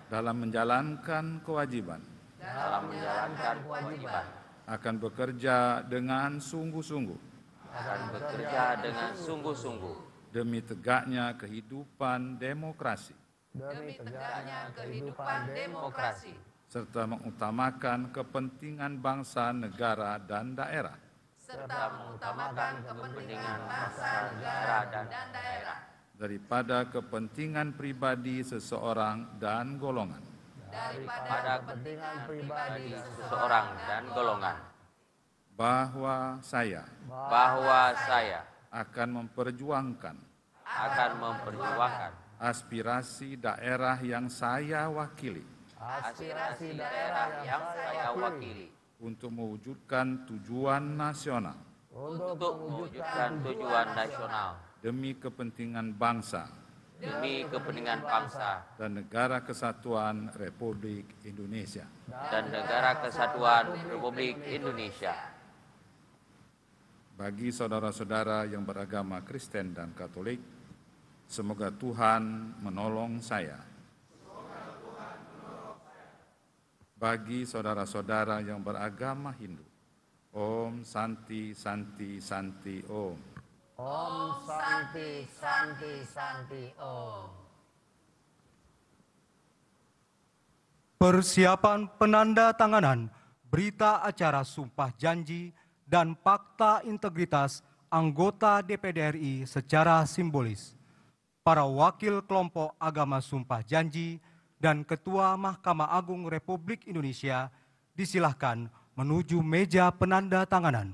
dalam menjalankan kewajiban akan bekerja dengan sungguh-sungguh demi tegaknya kehidupan demokrasi serta mengutamakan kepentingan bangsa, negara, dan daerah daripada kepentingan pribadi seseorang dan golongan. Bahwa saya akan memperjuangkan aspirasi daerah yang saya wakili untuk mewujudkan tujuan nasional demi kepentingan bangsa dan negara kesatuan Republik Indonesia. Bagi saudara-saudara yang beragama Kristen dan Katolik, semoga Tuhan menolong saya. Bagi saudara-saudara yang beragama Hindu, Om Santi Santi Santi Om. Om Santi Santi Santi Om. Persiapan penandatanganan berita acara sumpah janji dan fakta integritas anggota DPD RI secara simbolis. para wakil kelompok agama sumpah janji, dan Ketua Mahkamah Agung Republik Indonesia disilahkan menuju meja penandatanganan.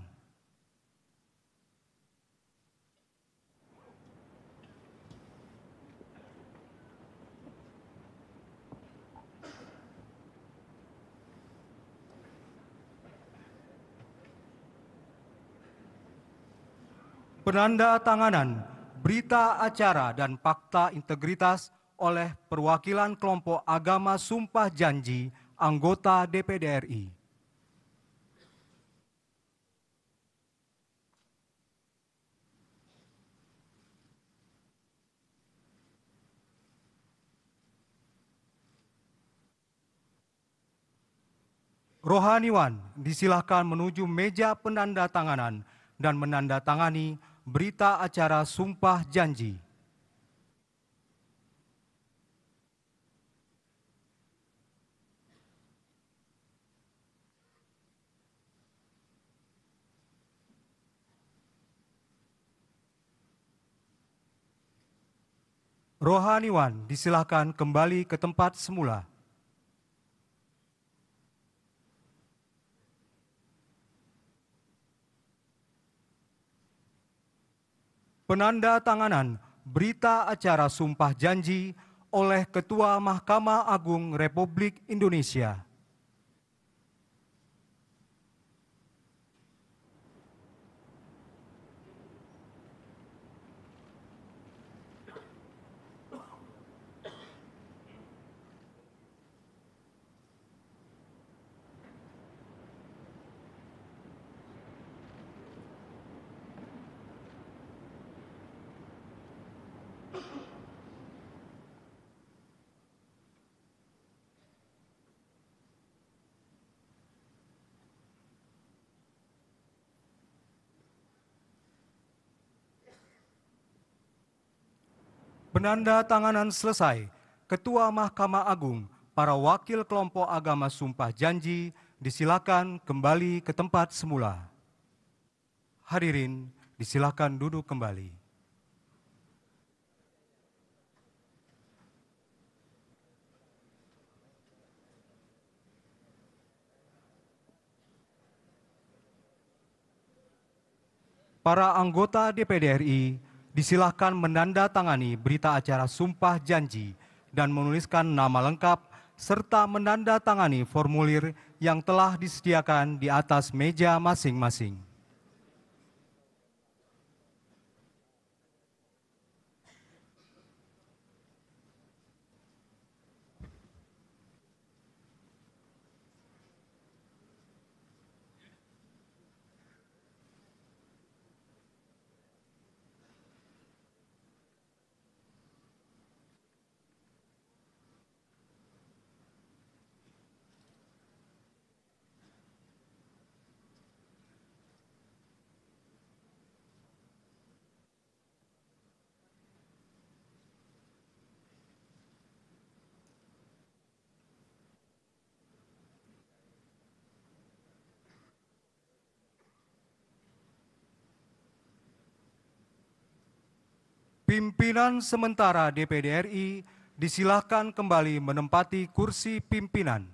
Penandatanganan berita acara dan fakta integritas oleh perwakilan kelompok agama sumpah janji anggota DPD RI. Rohaniwan disilahkan menuju meja penandatanganan dan menandatangani berita acara sumpah janji. Rohaniwan disilahkan kembali ke tempat semula. Penandatanganan berita acara sumpah janji oleh Ketua Mahkamah Agung Republik Indonesia. Penandatanganan selesai, Ketua Mahkamah Agung, para wakil kelompok agama sumpah janji disilakan kembali ke tempat semula. Hadirin disilakan duduk kembali. Para anggota DPD RI disilahkan menandatangani berita acara sumpah janji dan menuliskan nama lengkap serta menandatangani formulir yang telah disediakan di atas meja masing-masing. Pimpinan sementara DPD RI disilahkan kembali menempati kursi pimpinan.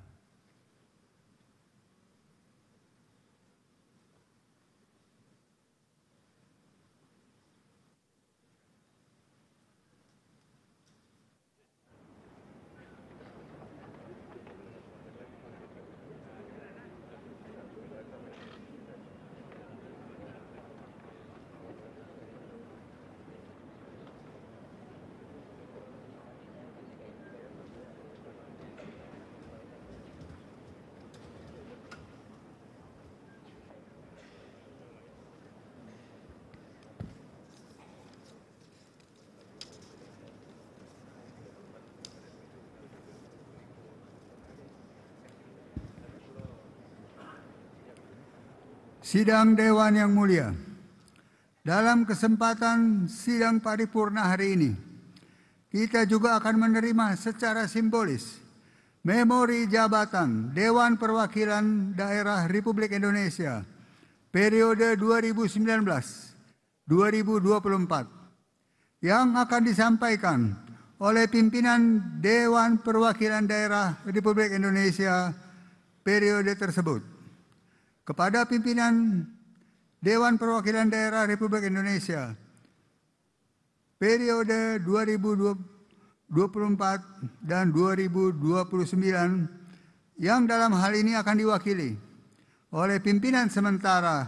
Sidang Dewan yang mulia, dalam kesempatan sidang paripurna hari ini, kita juga akan menerima secara simbolis memori jabatan Dewan Perwakilan Daerah Republik Indonesia periode 2019-2024 yang akan disampaikan oleh pimpinan Dewan Perwakilan Daerah Republik Indonesia periode tersebut. Kepada pimpinan Dewan Perwakilan Daerah Republik Indonesia periode 2024 dan 2029 yang dalam hal ini akan diwakili oleh pimpinan sementara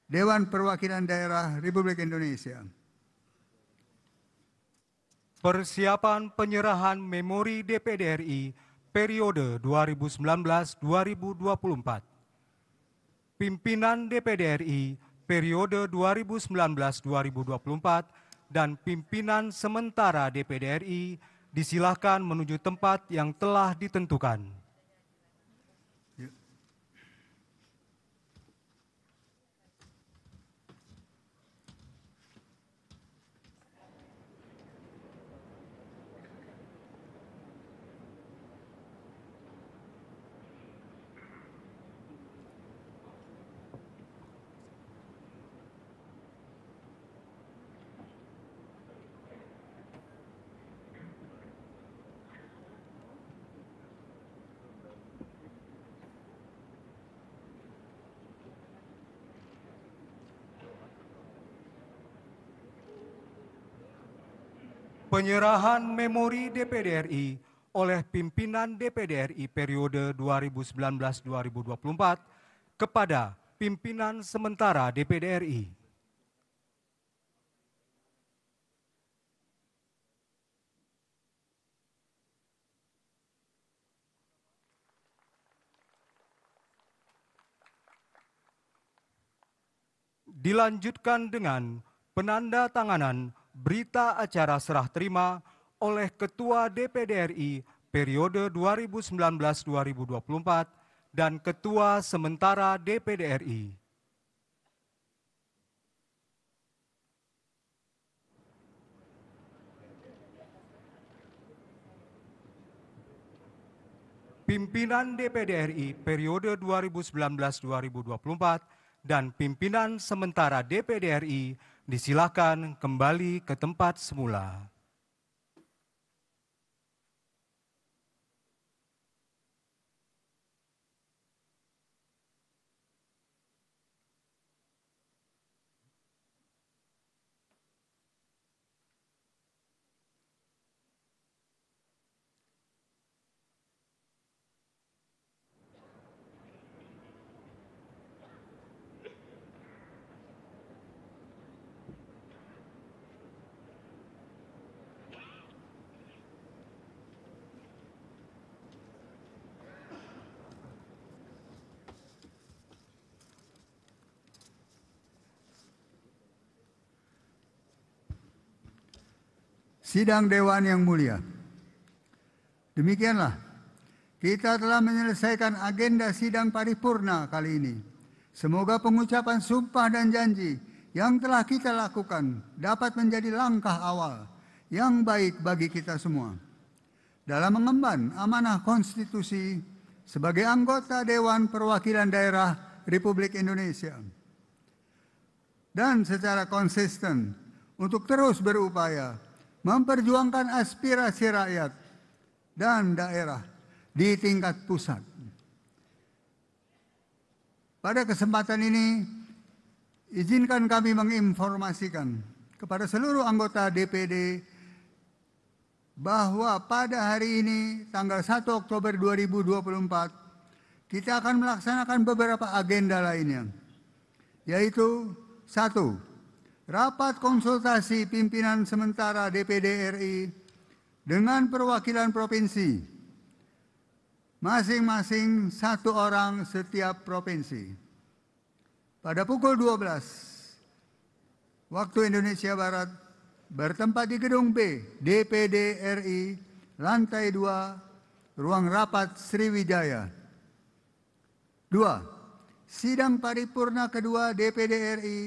Dewan Perwakilan Daerah Republik Indonesia. Persiapan penyerahan memori DPD RI periode 2019-2024. Pimpinan DPD RI periode 2019-2024 dan pimpinan sementara DPD RI disilahkan menuju tempat yang telah ditentukan. Penyerahan memori DPD RI oleh pimpinan DPD RI periode 2019-2024 kepada pimpinan sementara DPD RI. Dilanjutkan dengan penandatanganan berita acara serah terima oleh Ketua DPD RI periode 2019-2024 dan Ketua sementara DPD RI. Pimpinan DPD RI periode 2019-2024 dan pimpinan sementara DPD RI disilakan kembali ke tempat semula. Sidang Dewan yang mulia, demikianlah kita telah menyelesaikan agenda sidang paripurna kali ini. Semoga pengucapan sumpah dan janji yang telah kita lakukan dapat menjadi langkah awal yang baik bagi kita semua dalam mengemban amanah konstitusi sebagai anggota Dewan Perwakilan Daerah Republik Indonesia dan secara konsisten untuk terus berupaya memperjuangkan aspirasi rakyat dan daerah di tingkat pusat. Pada kesempatan ini, izinkan kami menginformasikan kepada seluruh anggota DPD bahwa pada hari ini, tanggal 1 Oktober 2024, kita akan melaksanakan beberapa agenda lainnya, yaitu 1. Rapat konsultasi pimpinan sementara DPD RI dengan perwakilan provinsi, masing-masing 1 orang setiap provinsi. Pada pukul 12 waktu Indonesia Barat, bertempat di Gedung B, DPD RI, lantai 2, ruang rapat Sriwijaya. 2. Sidang paripurna kedua DPD RI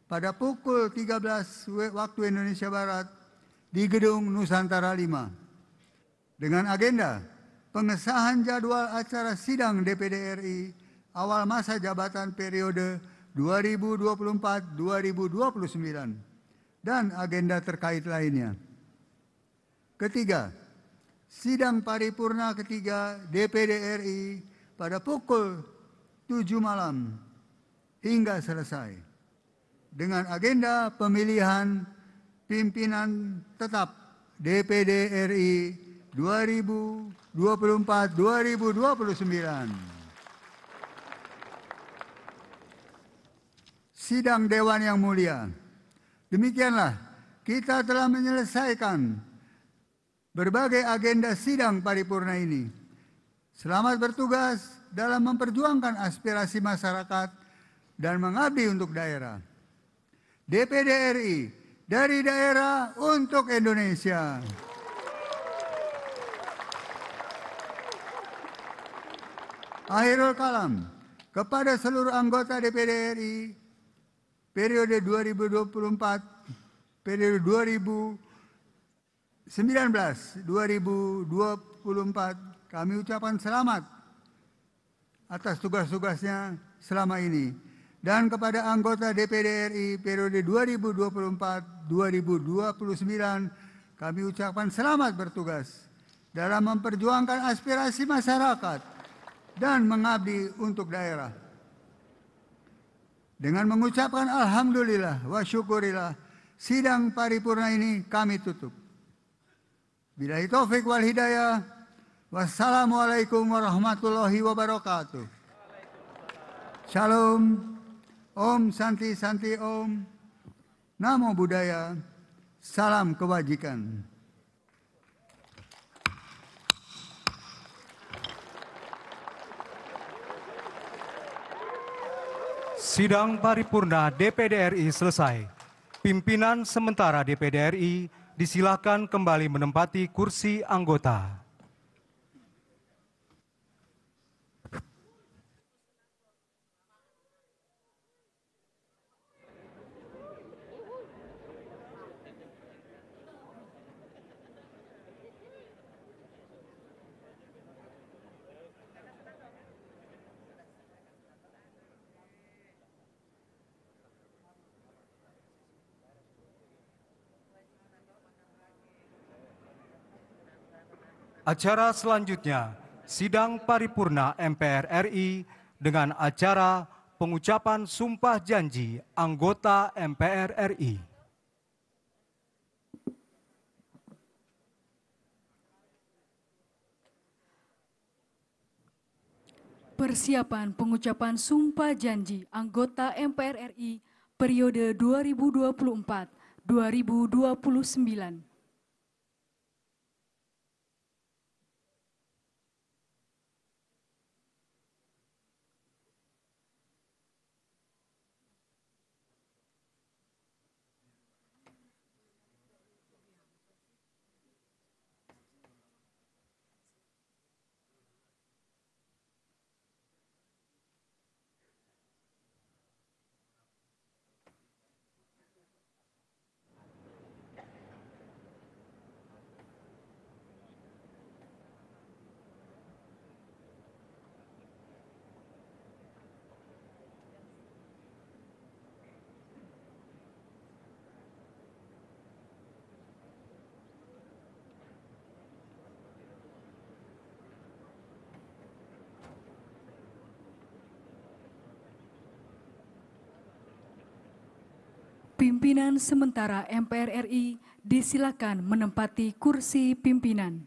pada pukul 13 waktu Indonesia Barat di Gedung Nusantara 5 dengan agenda pengesahan jadwal acara sidang DPD RI awal masa jabatan periode 2024-2029 dan agenda terkait lainnya. Ketiga, sidang paripurna ketiga DPD RI pada pukul 7 malam hingga selesai dengan agenda pemilihan pimpinan tetap DPD RI 2024-2029. Sidang Dewan yang mulia, demikianlah kita telah menyelesaikan berbagai agenda sidang paripurna ini. Selamat bertugas dalam memperjuangkan aspirasi masyarakat dan mengabdi untuk daerah. DPD RI dari daerah untuk Indonesia. Akhirul kalam kepada seluruh anggota DPD RI periode 2024, periode 2019-2024, kami ucapkan selamat atas tugas-tugasnya selama ini. Dan kepada anggota DPD RI periode 2024-2029, kami ucapkan selamat bertugas dalam memperjuangkan aspirasi masyarakat dan mengabdi untuk daerah. Dengan mengucapkan alhamdulillah wa syukurillah, sidang paripurna ini kami tutup. Billahi taufik wal hidayah. Wassalamualaikum warahmatullahi wabarakatuh. Shalom. Om Santi Santi Om. Namo Buddhaya. Salam kebajikan. Sidang paripurna DPD RI selesai. Pimpinan sementara DPD RI disilakan kembali menempati kursi anggota. Acara selanjutnya, sidang paripurna MPR RI dengan acara pengucapan sumpah janji anggota MPR RI. Persiapan pengucapan sumpah janji anggota MPR RI periode 2024-2029. Pimpinan sementara MPR RI disilakan menempati kursi pimpinan.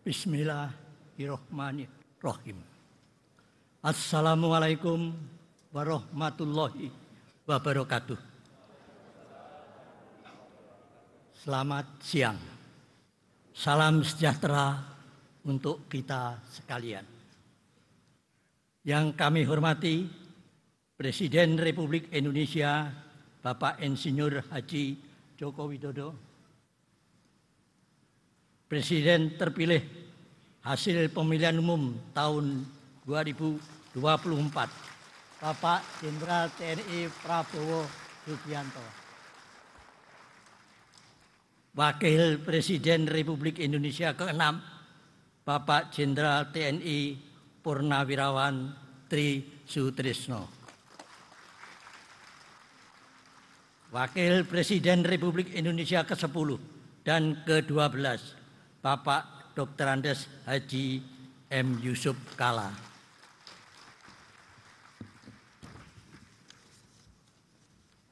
Bismillahirrahmanirrahim. Assalamualaikum warahmatullahi wabarakatuh. Selamat siang. Salam sejahtera untuk kita sekalian. Yang kami hormati Presiden Republik Indonesia Bapak Insinyur Haji Joko Widodo, Presiden terpilih hasil pemilihan umum tahun 2024, Bapak Jenderal TNI Prabowo Subianto, Wakil Presiden Republik Indonesia ke-6, Bapak Jenderal TNI Purnawirawan Tri Sutrisno, Wakil Presiden Republik Indonesia ke-10 dan ke-12, Bapak Dr. Andes Haji M. Yusuf Kalla,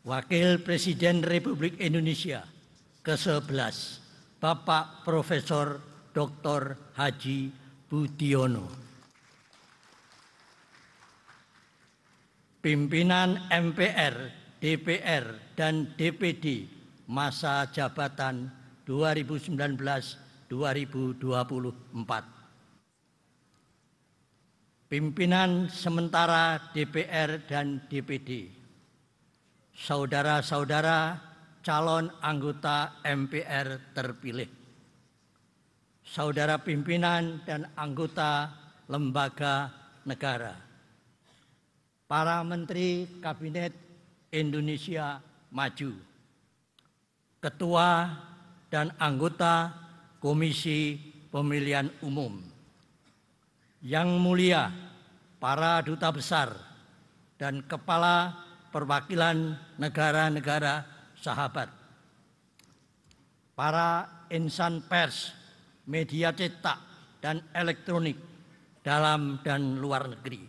Wakil Presiden Republik Indonesia ke-11, Bapak Profesor Dr. Haji Budiono, Pimpinan MPR, DPR, dan DPD masa jabatan 2019-2024. Pimpinan sementara DPR dan DPD, saudara-saudara calon anggota MPR terpilih, saudara pimpinan dan anggota lembaga negara, para Menteri Kabinet Indonesia Maju, Ketua dan anggota Komisi Pemilihan Umum, yang mulia para duta besar dan kepala perwakilan negara-negara sahabat, para insan pers, media cetak dan elektronik dalam dan luar negeri,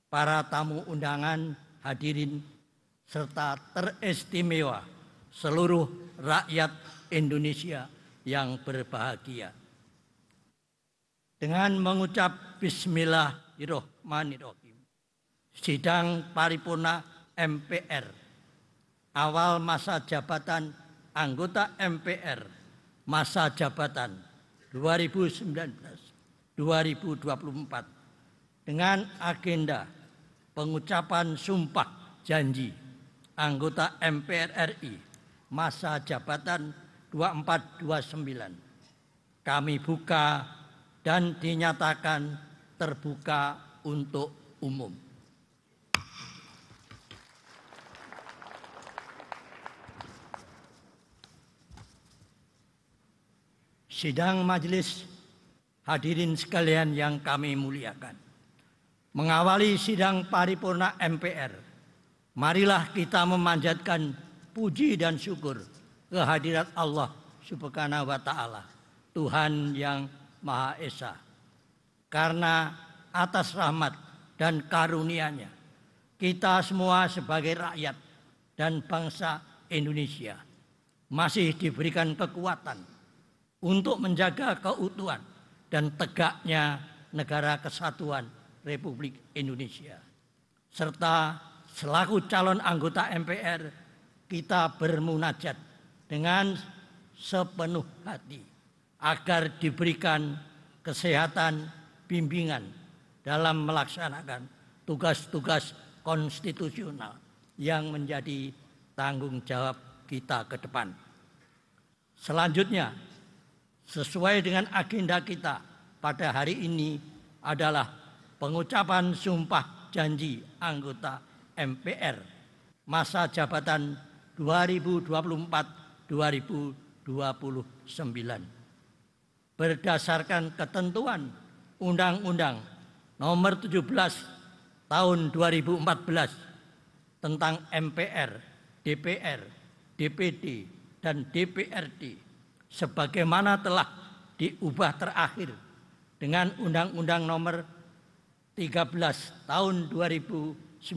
para tamu undangan, hadirin serta teristimewa seluruh rakyat Indonesia yang berbahagia. Dengan mengucap Bismillahirrahmanirrahim, sidang paripurna MPR awal masa jabatan anggota MPR masa jabatan 2019-2024 dengan agenda pengucapan sumpah janji anggota MPR RI masa jabatan 24-29 kami buka dan dinyatakan terbuka untuk umum. Sidang majelis, hadirin sekalian yang kami muliakan. Mengawali sidang paripurna MPR, marilah kita memanjatkan puji dan syukur kehadirat Allah Subhanahu wa Ta'ala, Tuhan yang Maha Esa. Karena atas rahmat dan karunia-Nya, kita semua sebagai rakyat dan bangsa Indonesia masih diberikan kekuatan untuk menjaga keutuhan dan tegaknya negara kesatuan Republik Indonesia. Serta selaku calon anggota MPR, kita bermunajat dengan sepenuh hati agar diberikan kesehatan, bimbingan dalam melaksanakan tugas-tugas konstitusional yang menjadi tanggung jawab kita ke depan. Selanjutnya, sesuai dengan agenda kita pada hari ini adalah pengucapan sumpah janji anggota MPR masa jabatan 2024-2029 berdasarkan ketentuan Undang-Undang Nomor 17 Tahun 2014 tentang MPR, DPR, DPD, dan DPRD sebagaimana telah diubah terakhir dengan Undang-Undang Nomor 13 Tahun 2019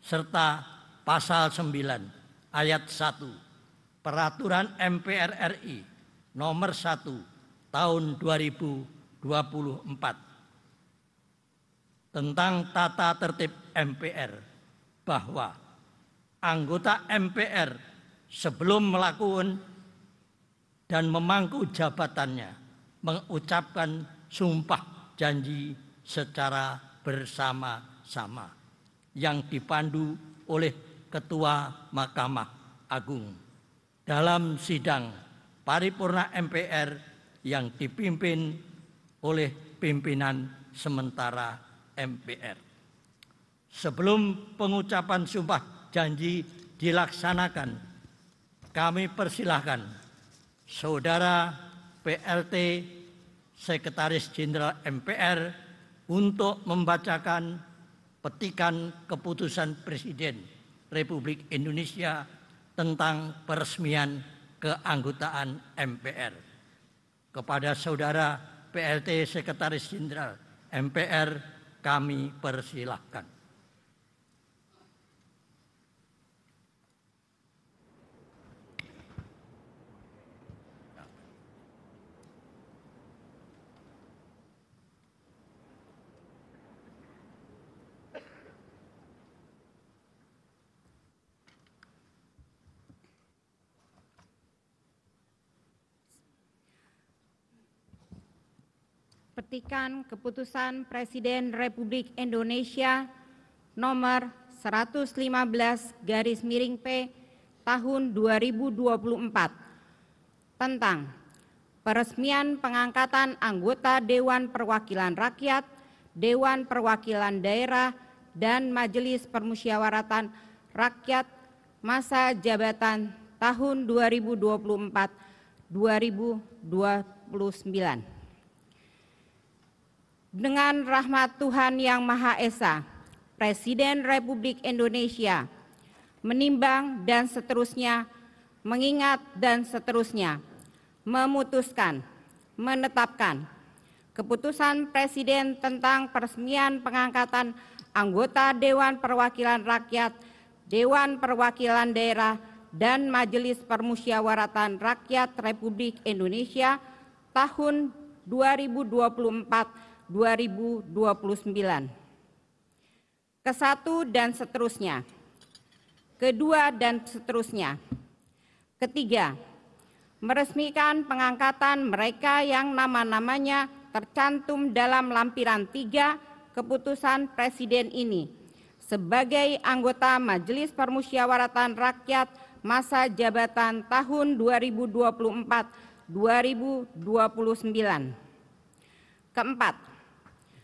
serta Pasal 9 Ayat 1 Peraturan MPR RI Nomor 1 Tahun 2024 tentang tata tertib MPR bahwa anggota MPR sebelum melakukan dan memangku jabatannya mengucapkan sumpah janji secara bersama-sama yang dipandu oleh Ketua Mahkamah Agung dalam sidang paripurna MPR yang dipimpin oleh pimpinan sementara MPR. Sebelum pengucapan sumpah janji dilaksanakan, kami persilahkan Saudara PLT Sekretaris Jenderal MPR untuk membacakan petikan keputusan Presiden Republik Indonesia tentang peresmian keanggotaan MPR. Kepada Saudara PLT Sekretaris Jenderal MPR kami persilahkan. Petikan Keputusan Presiden Republik Indonesia nomor 115/P tahun 2024 tentang peresmian pengangkatan anggota Dewan Perwakilan Rakyat, Dewan Perwakilan Daerah, dan Majelis Permusyawaratan Rakyat masa jabatan tahun 2024-2029. Dengan rahmat Tuhan Yang Maha Esa, Presiden Republik Indonesia menimbang dan seterusnya, mengingat dan seterusnya, memutuskan, menetapkan Keputusan Presiden tentang peresmian pengangkatan anggota Dewan Perwakilan Rakyat, Dewan Perwakilan Daerah, dan Majelis Permusyawaratan Rakyat Republik Indonesia tahun 2024-2029. Kesatu dan seterusnya. Kedua dan seterusnya. Ketiga, meresmikan pengangkatan mereka yang nama-namanya tercantum dalam lampiran 3 Keputusan Presiden ini sebagai anggota Majelis Permusyawaratan Rakyat masa jabatan tahun 2024-2029. Keempat,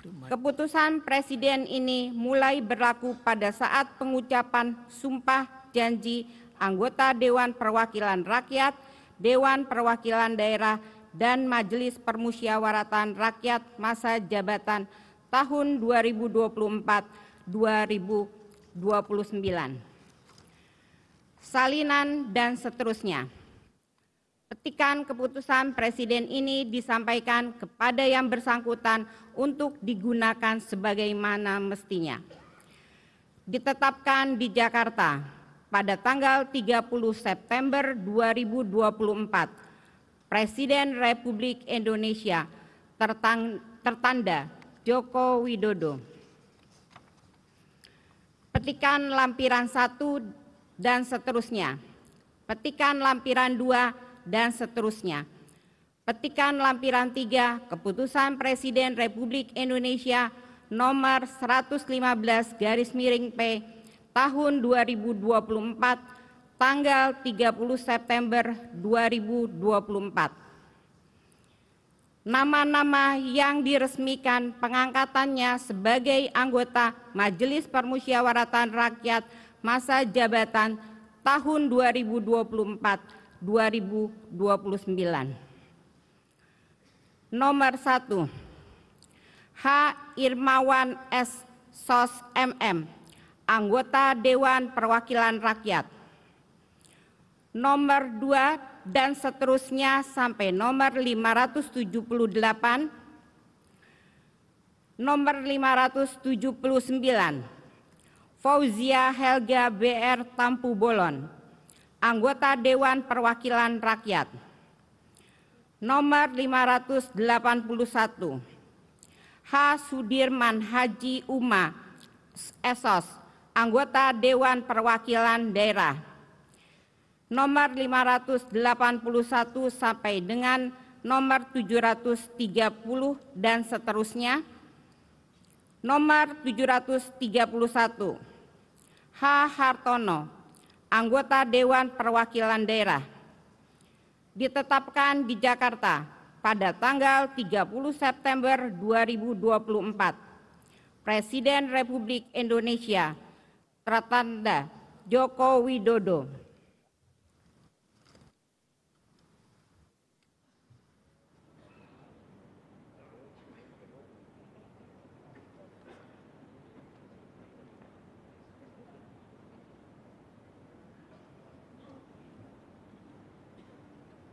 Keputusan Presiden ini mulai berlaku pada saat pengucapan sumpah janji anggota Dewan Perwakilan Rakyat, Dewan Perwakilan Daerah, dan Majelis Permusyawaratan Rakyat masa jabatan tahun 2024-2029. Salinan dan seterusnya. Petikan keputusan Presiden ini disampaikan kepada yang bersangkutan untuk digunakan sebagaimana mestinya. Ditetapkan di Jakarta pada tanggal 30 September 2024, Presiden Republik Indonesia tertanda Joko Widodo. Petikan lampiran 1 dan seterusnya. Petikan lampiran 2 dan seterusnya. Petikan lampiran 3 Keputusan Presiden Republik Indonesia nomor 115/P tahun 2024 tanggal 30 September 2024. Nama-nama yang diresmikan pengangkatannya sebagai anggota Majelis Permusyawaratan Rakyat masa jabatan tahun 2024-2029. Nomor 1, H. Irmawan S. Sos MM, anggota Dewan Perwakilan Rakyat. Nomor 2 dan seterusnya sampai nomor 578. Nomor 579, Fauzia Helga BR Tampu Bolon, anggota Dewan Perwakilan Rakyat. Nomor 581, H. Sudirman Haji Uma Esos, anggota Dewan Perwakilan Daerah. nomor 581 sampai dengan nomor 730 dan seterusnya. Nomor 731, H. Hartono, anggota Dewan Perwakilan Daerah, ditetapkan di Jakarta pada tanggal 30 September 2024. Presiden Republik Indonesia, tertanda Joko Widodo.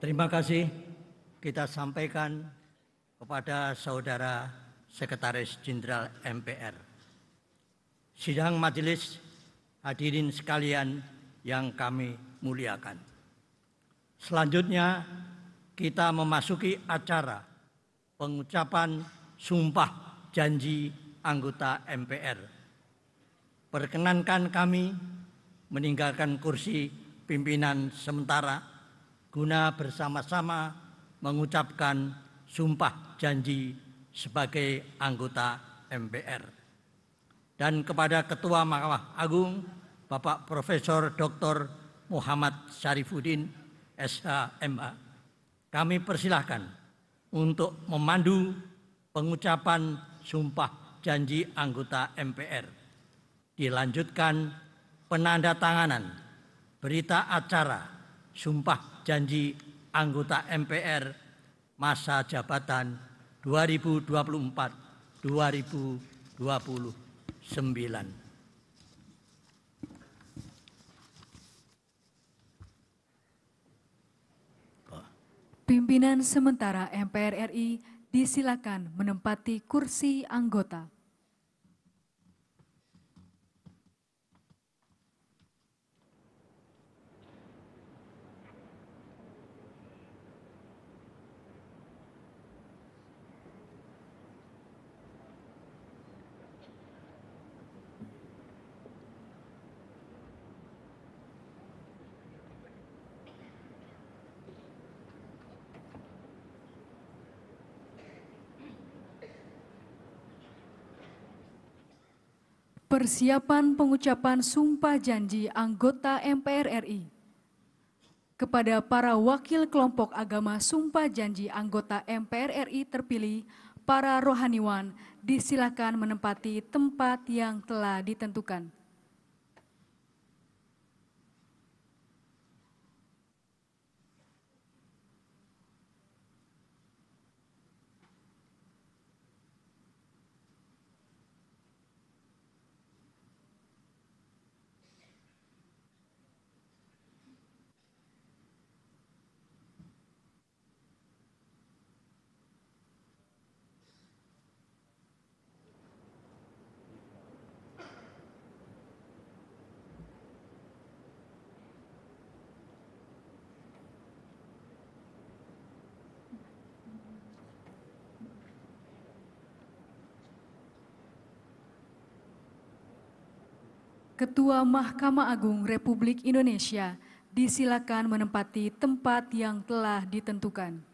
Terima kasih kita sampaikan kepada Saudara Sekretaris Jenderal MPR. Sidang majelis, hadirin sekalian yang kami muliakan. Selanjutnya kita memasuki acara pengucapan sumpah janji anggota MPR. Perkenankan kami meninggalkan kursi pimpinan sementara guna bersama-sama mengucapkan sumpah janji sebagai anggota MPR. Dan kepada Ketua Mahkamah Agung, Bapak Profesor Dr. Muhammad Syarifuddin, SH.MA, kami persilahkan untuk memandu pengucapan sumpah janji anggota MPR. Dilanjutkan penandatanganan berita acara sumpah janji anggota MPR masa jabatan 2024-2029. Pimpinan sementara MPR RI disilakan menempati kursi anggota. Persiapan pengucapan sumpah janji anggota MPR RI. Kepada para wakil kelompok agama sumpah janji anggota MPR RI terpilih, para rohaniwan disilakan menempati tempat yang telah ditentukan. Ketua Mahkamah Agung Republik Indonesia disilakan menempati tempat yang telah ditentukan.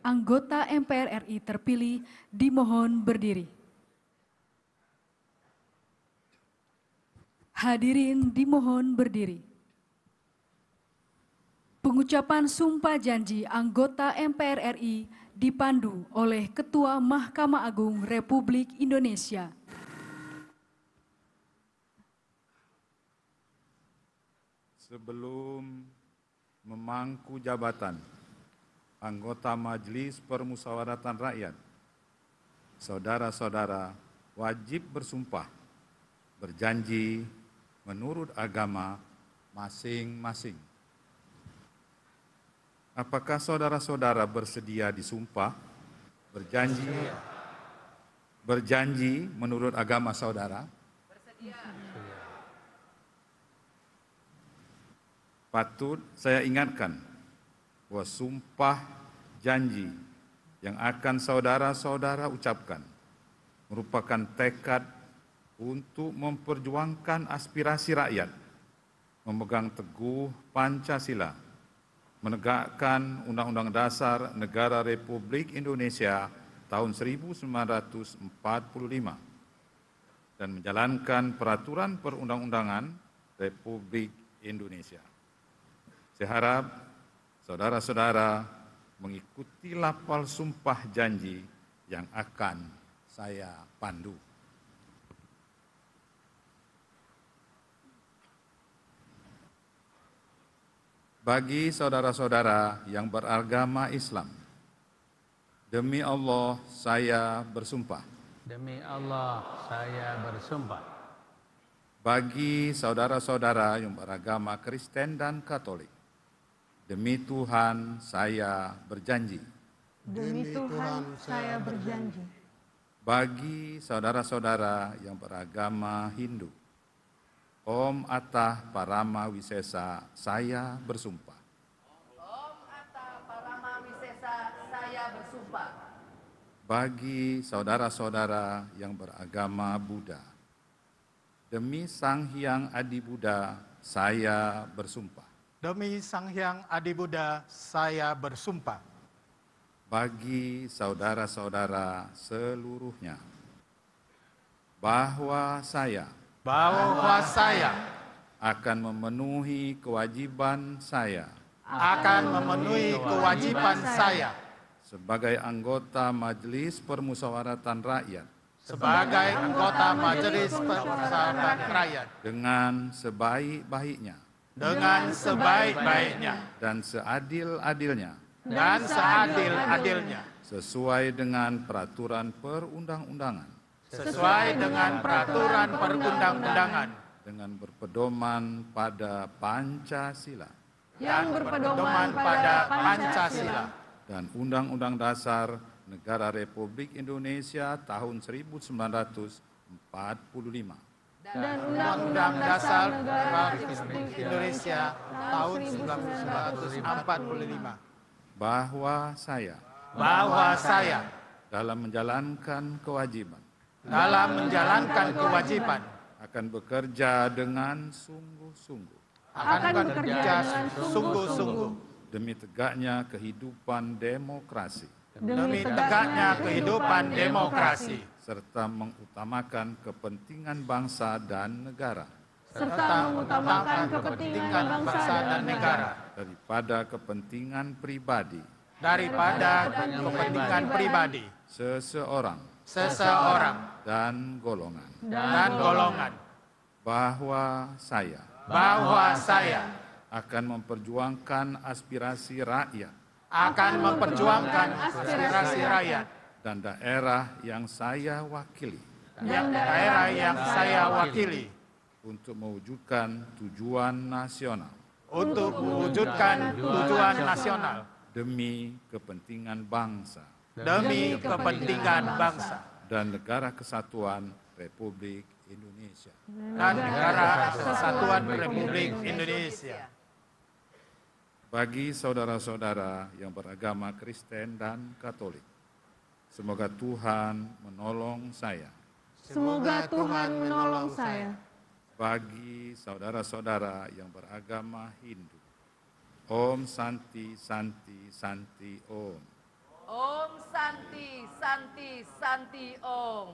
Anggota MPR RI terpilih dimohon berdiri. Hadirin dimohon berdiri. Pengucapan sumpah janji anggota MPR RI dipandu oleh Ketua Mahkamah Agung Republik Indonesia. Sebelum memangku jabatan anggota Majelis Permusyawaratan Rakyat, saudara-saudara wajib bersumpah berjanji menurut agama masing-masing. Apakah saudara-saudara bersedia disumpah berjanji menurut agama saudara? Bersedia. Patut saya ingatkan bahwa sumpah janji yang akan saudara-saudara ucapkan merupakan tekad untuk memperjuangkan aspirasi rakyat, memegang teguh Pancasila, menegakkan Undang-Undang Dasar Negara Republik Indonesia tahun 1945 dan menjalankan peraturan perundang-undangan Republik Indonesia. Saya harap saudara-saudara mengikuti lafal sumpah janji yang akan saya pandu. Bagi saudara-saudara yang beragama Islam, demi Allah saya bersumpah. Demi Allah saya bersumpah. Bagi saudara-saudara yang beragama Kristen dan Katolik, demi Tuhan saya berjanji. Demi Tuhan saya berjanji. Bagi saudara-saudara yang beragama Hindu, Om Atah Parama Wisesa saya bersumpah. Om Atah Parama Wisesa saya bersumpah. Bagi saudara-saudara yang beragama Buddha, demi Sang Hyang Adi Buddha saya bersumpah. Demi Sang Hyang Adi Buddha saya bersumpah. Bagi saudara-saudara seluruhnya, bahwa saya akan memenuhi kewajiban saya sebagai anggota Majelis Permusyawaratan Rakyat dengan sebaik-baiknya dan seadil-adilnya sesuai dengan peraturan perundang-undangan dengan berpedoman pada Pancasila dan Undang-Undang Dasar Negara Republik Indonesia tahun 1945 dan Undang-Undang Dasar Negara Republik Indonesia tahun 1945 bahwa saya dalam menjalankan kewajiban akan bekerja dengan sungguh-sungguh demi tegaknya kehidupan demokrasi serta mengutamakan kepentingan bangsa dan negara daripada kepentingan pribadi seseorang dan golongan. Bahwa saya akan memperjuangkan aspirasi rakyat dan daerah yang saya wakili untuk mewujudkan tujuan nasional demi kepentingan bangsa dan negara kesatuan Republik Indonesia. Bagi saudara-saudara yang beragama Kristen dan Katolik, semoga Tuhan menolong saya. Bagi saudara-saudara yang beragama Hindu, Om Santi Santi Santi Om. Om Santi Santi Santi Om.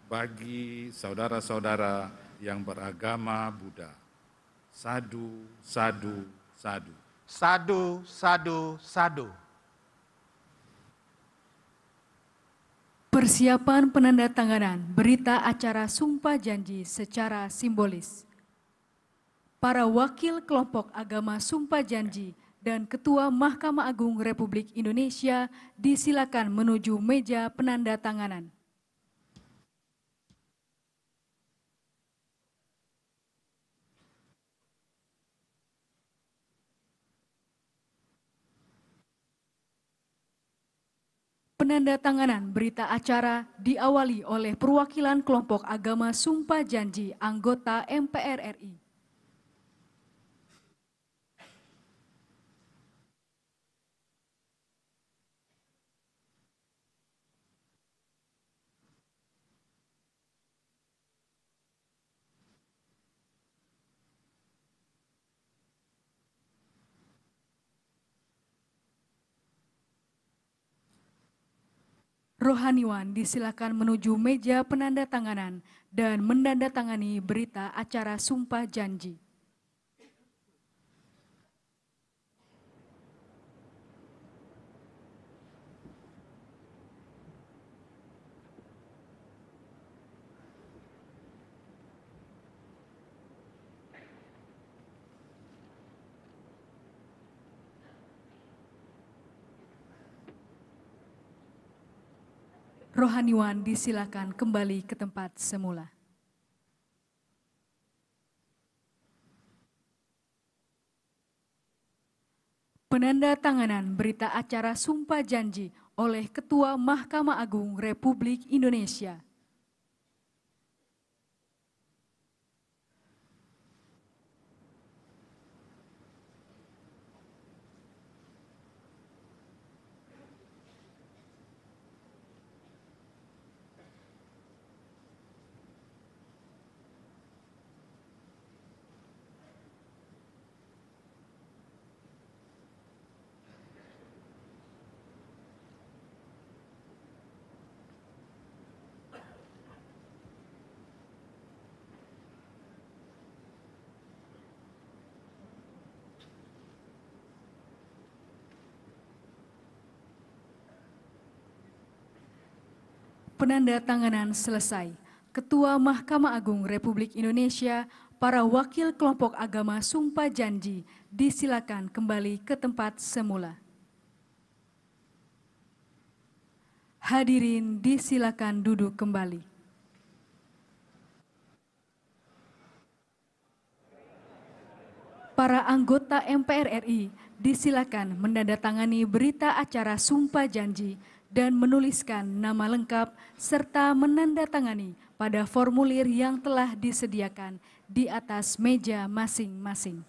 Bagi saudara-saudara yang beragama Buddha, Sadu Sadu Sadu. Sadu, sadu, sadu. Persiapan penandatanganan berita acara Sumpah Janji secara simbolis. Para wakil kelompok agama Sumpah Janji dan Ketua Mahkamah Agung Republik Indonesia disilakan menuju meja penandatanganan. Penandatanganan berita acara diawali oleh perwakilan kelompok agama Sumpah Janji anggota MPR RI. Rohaniwan disilakan menuju meja penandatanganan dan menandatangani berita acara Sumpah Janji. Rohaniwan disilakan kembali ke tempat semula. Penandatanganan berita acara Sumpah Janji oleh Ketua Mahkamah Agung Republik Indonesia. Penandatanganan selesai. Ketua Mahkamah Agung Republik Indonesia, para wakil kelompok agama Sumpah Janji disilakan kembali ke tempat semula. Hadirin disilakan duduk kembali. Para anggota MPR RI disilakan menandatangani berita acara Sumpah Janji dan menuliskan nama lengkap serta menandatangani pada formulir yang telah disediakan di atas meja masing-masing.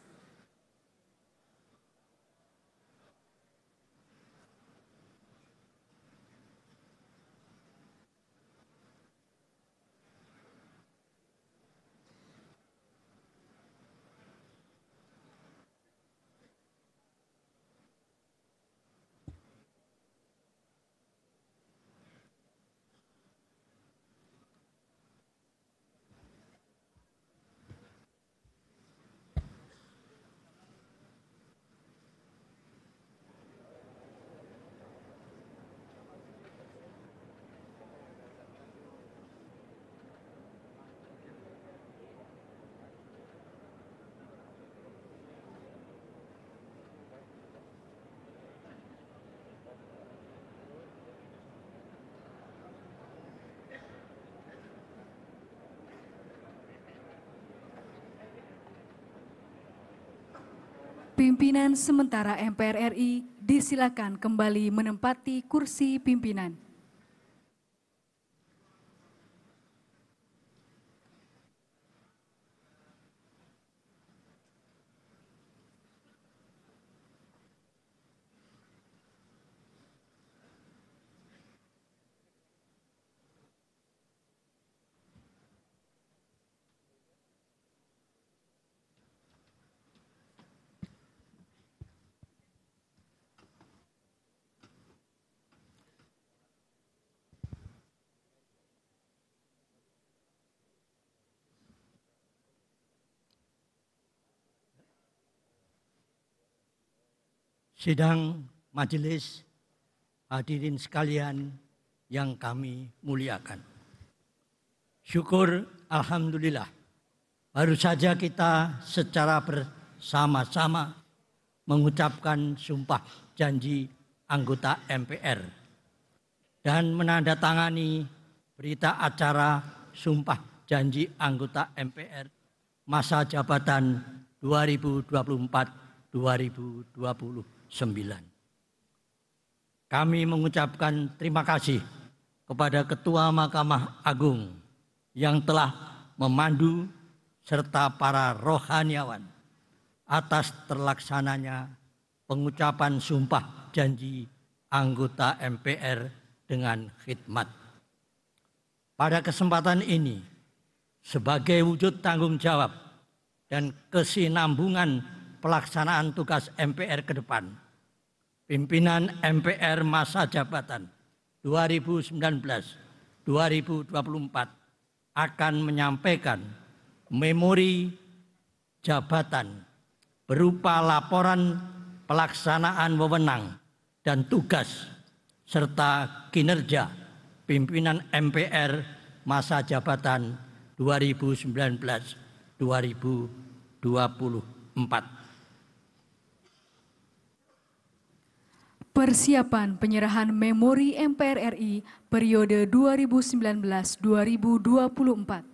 Pimpinan sementara MPR RI disilakan kembali menempati kursi pimpinan. Sidang majelis, hadirin sekalian yang kami muliakan. Syukur alhamdulillah, baru saja kita secara bersama-sama mengucapkan sumpah janji anggota MPR dan menandatangani berita acara sumpah janji anggota MPR masa jabatan 2024-2029. Kami mengucapkan terima kasih kepada Ketua Mahkamah Agung yang telah memandu serta para rohaniawan atas terlaksananya pengucapan sumpah janji anggota MPR dengan khidmat. Pada kesempatan ini, sebagai wujud tanggung jawab dan kesinambungan pelaksanaan tugas MPR ke depan, pimpinan MPR masa jabatan 2019-2024 akan menyampaikan memori jabatan berupa laporan pelaksanaan wewenang dan tugas serta kinerja pimpinan MPR masa jabatan 2019-2024. Persiapan penyerahan memori MPR RI periode 2019-2024.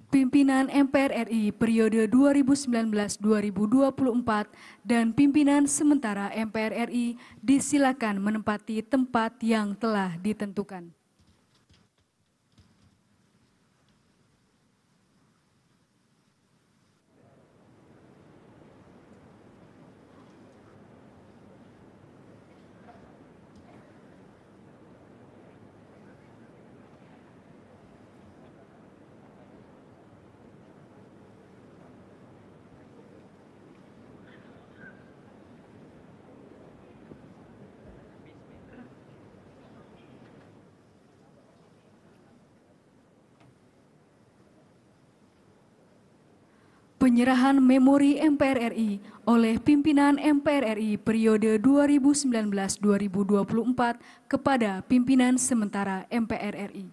Pimpinan MPR RI periode 2019-2024 dan pimpinan sementara MPR RI disilakan menempati tempat yang telah ditentukan. Penyerahan memori MPR RI oleh pimpinan MPR RI periode 2019-2024 kepada pimpinan sementara MPR RI.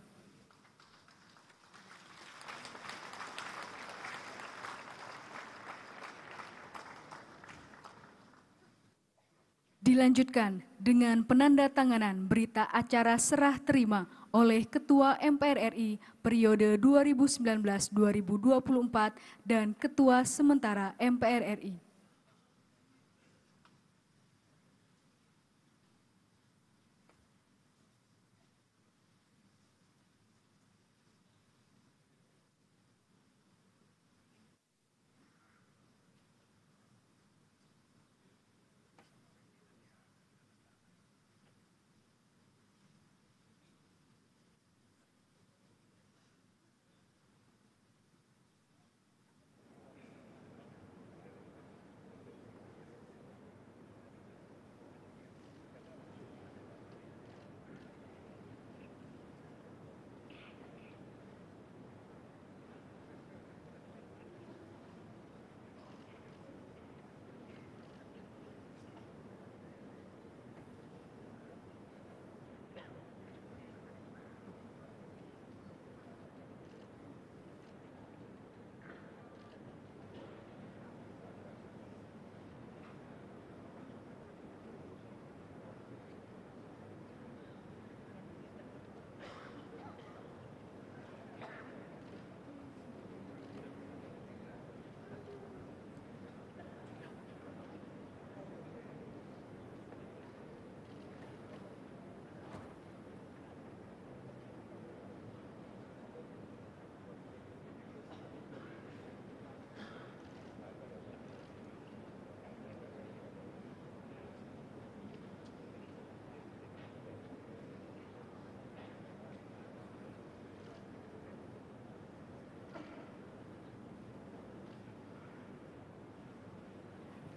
Dilanjutkan dengan penandatanganan berita acara serah terima oleh Ketua MPR RI periode 2019-2024 dan Ketua sementara MPR RI.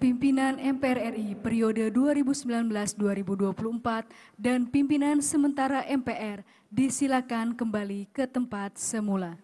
pimpinan MPR RI periode 2019-2024 dan pimpinan sementara MPR disilakan kembali ke tempat semula.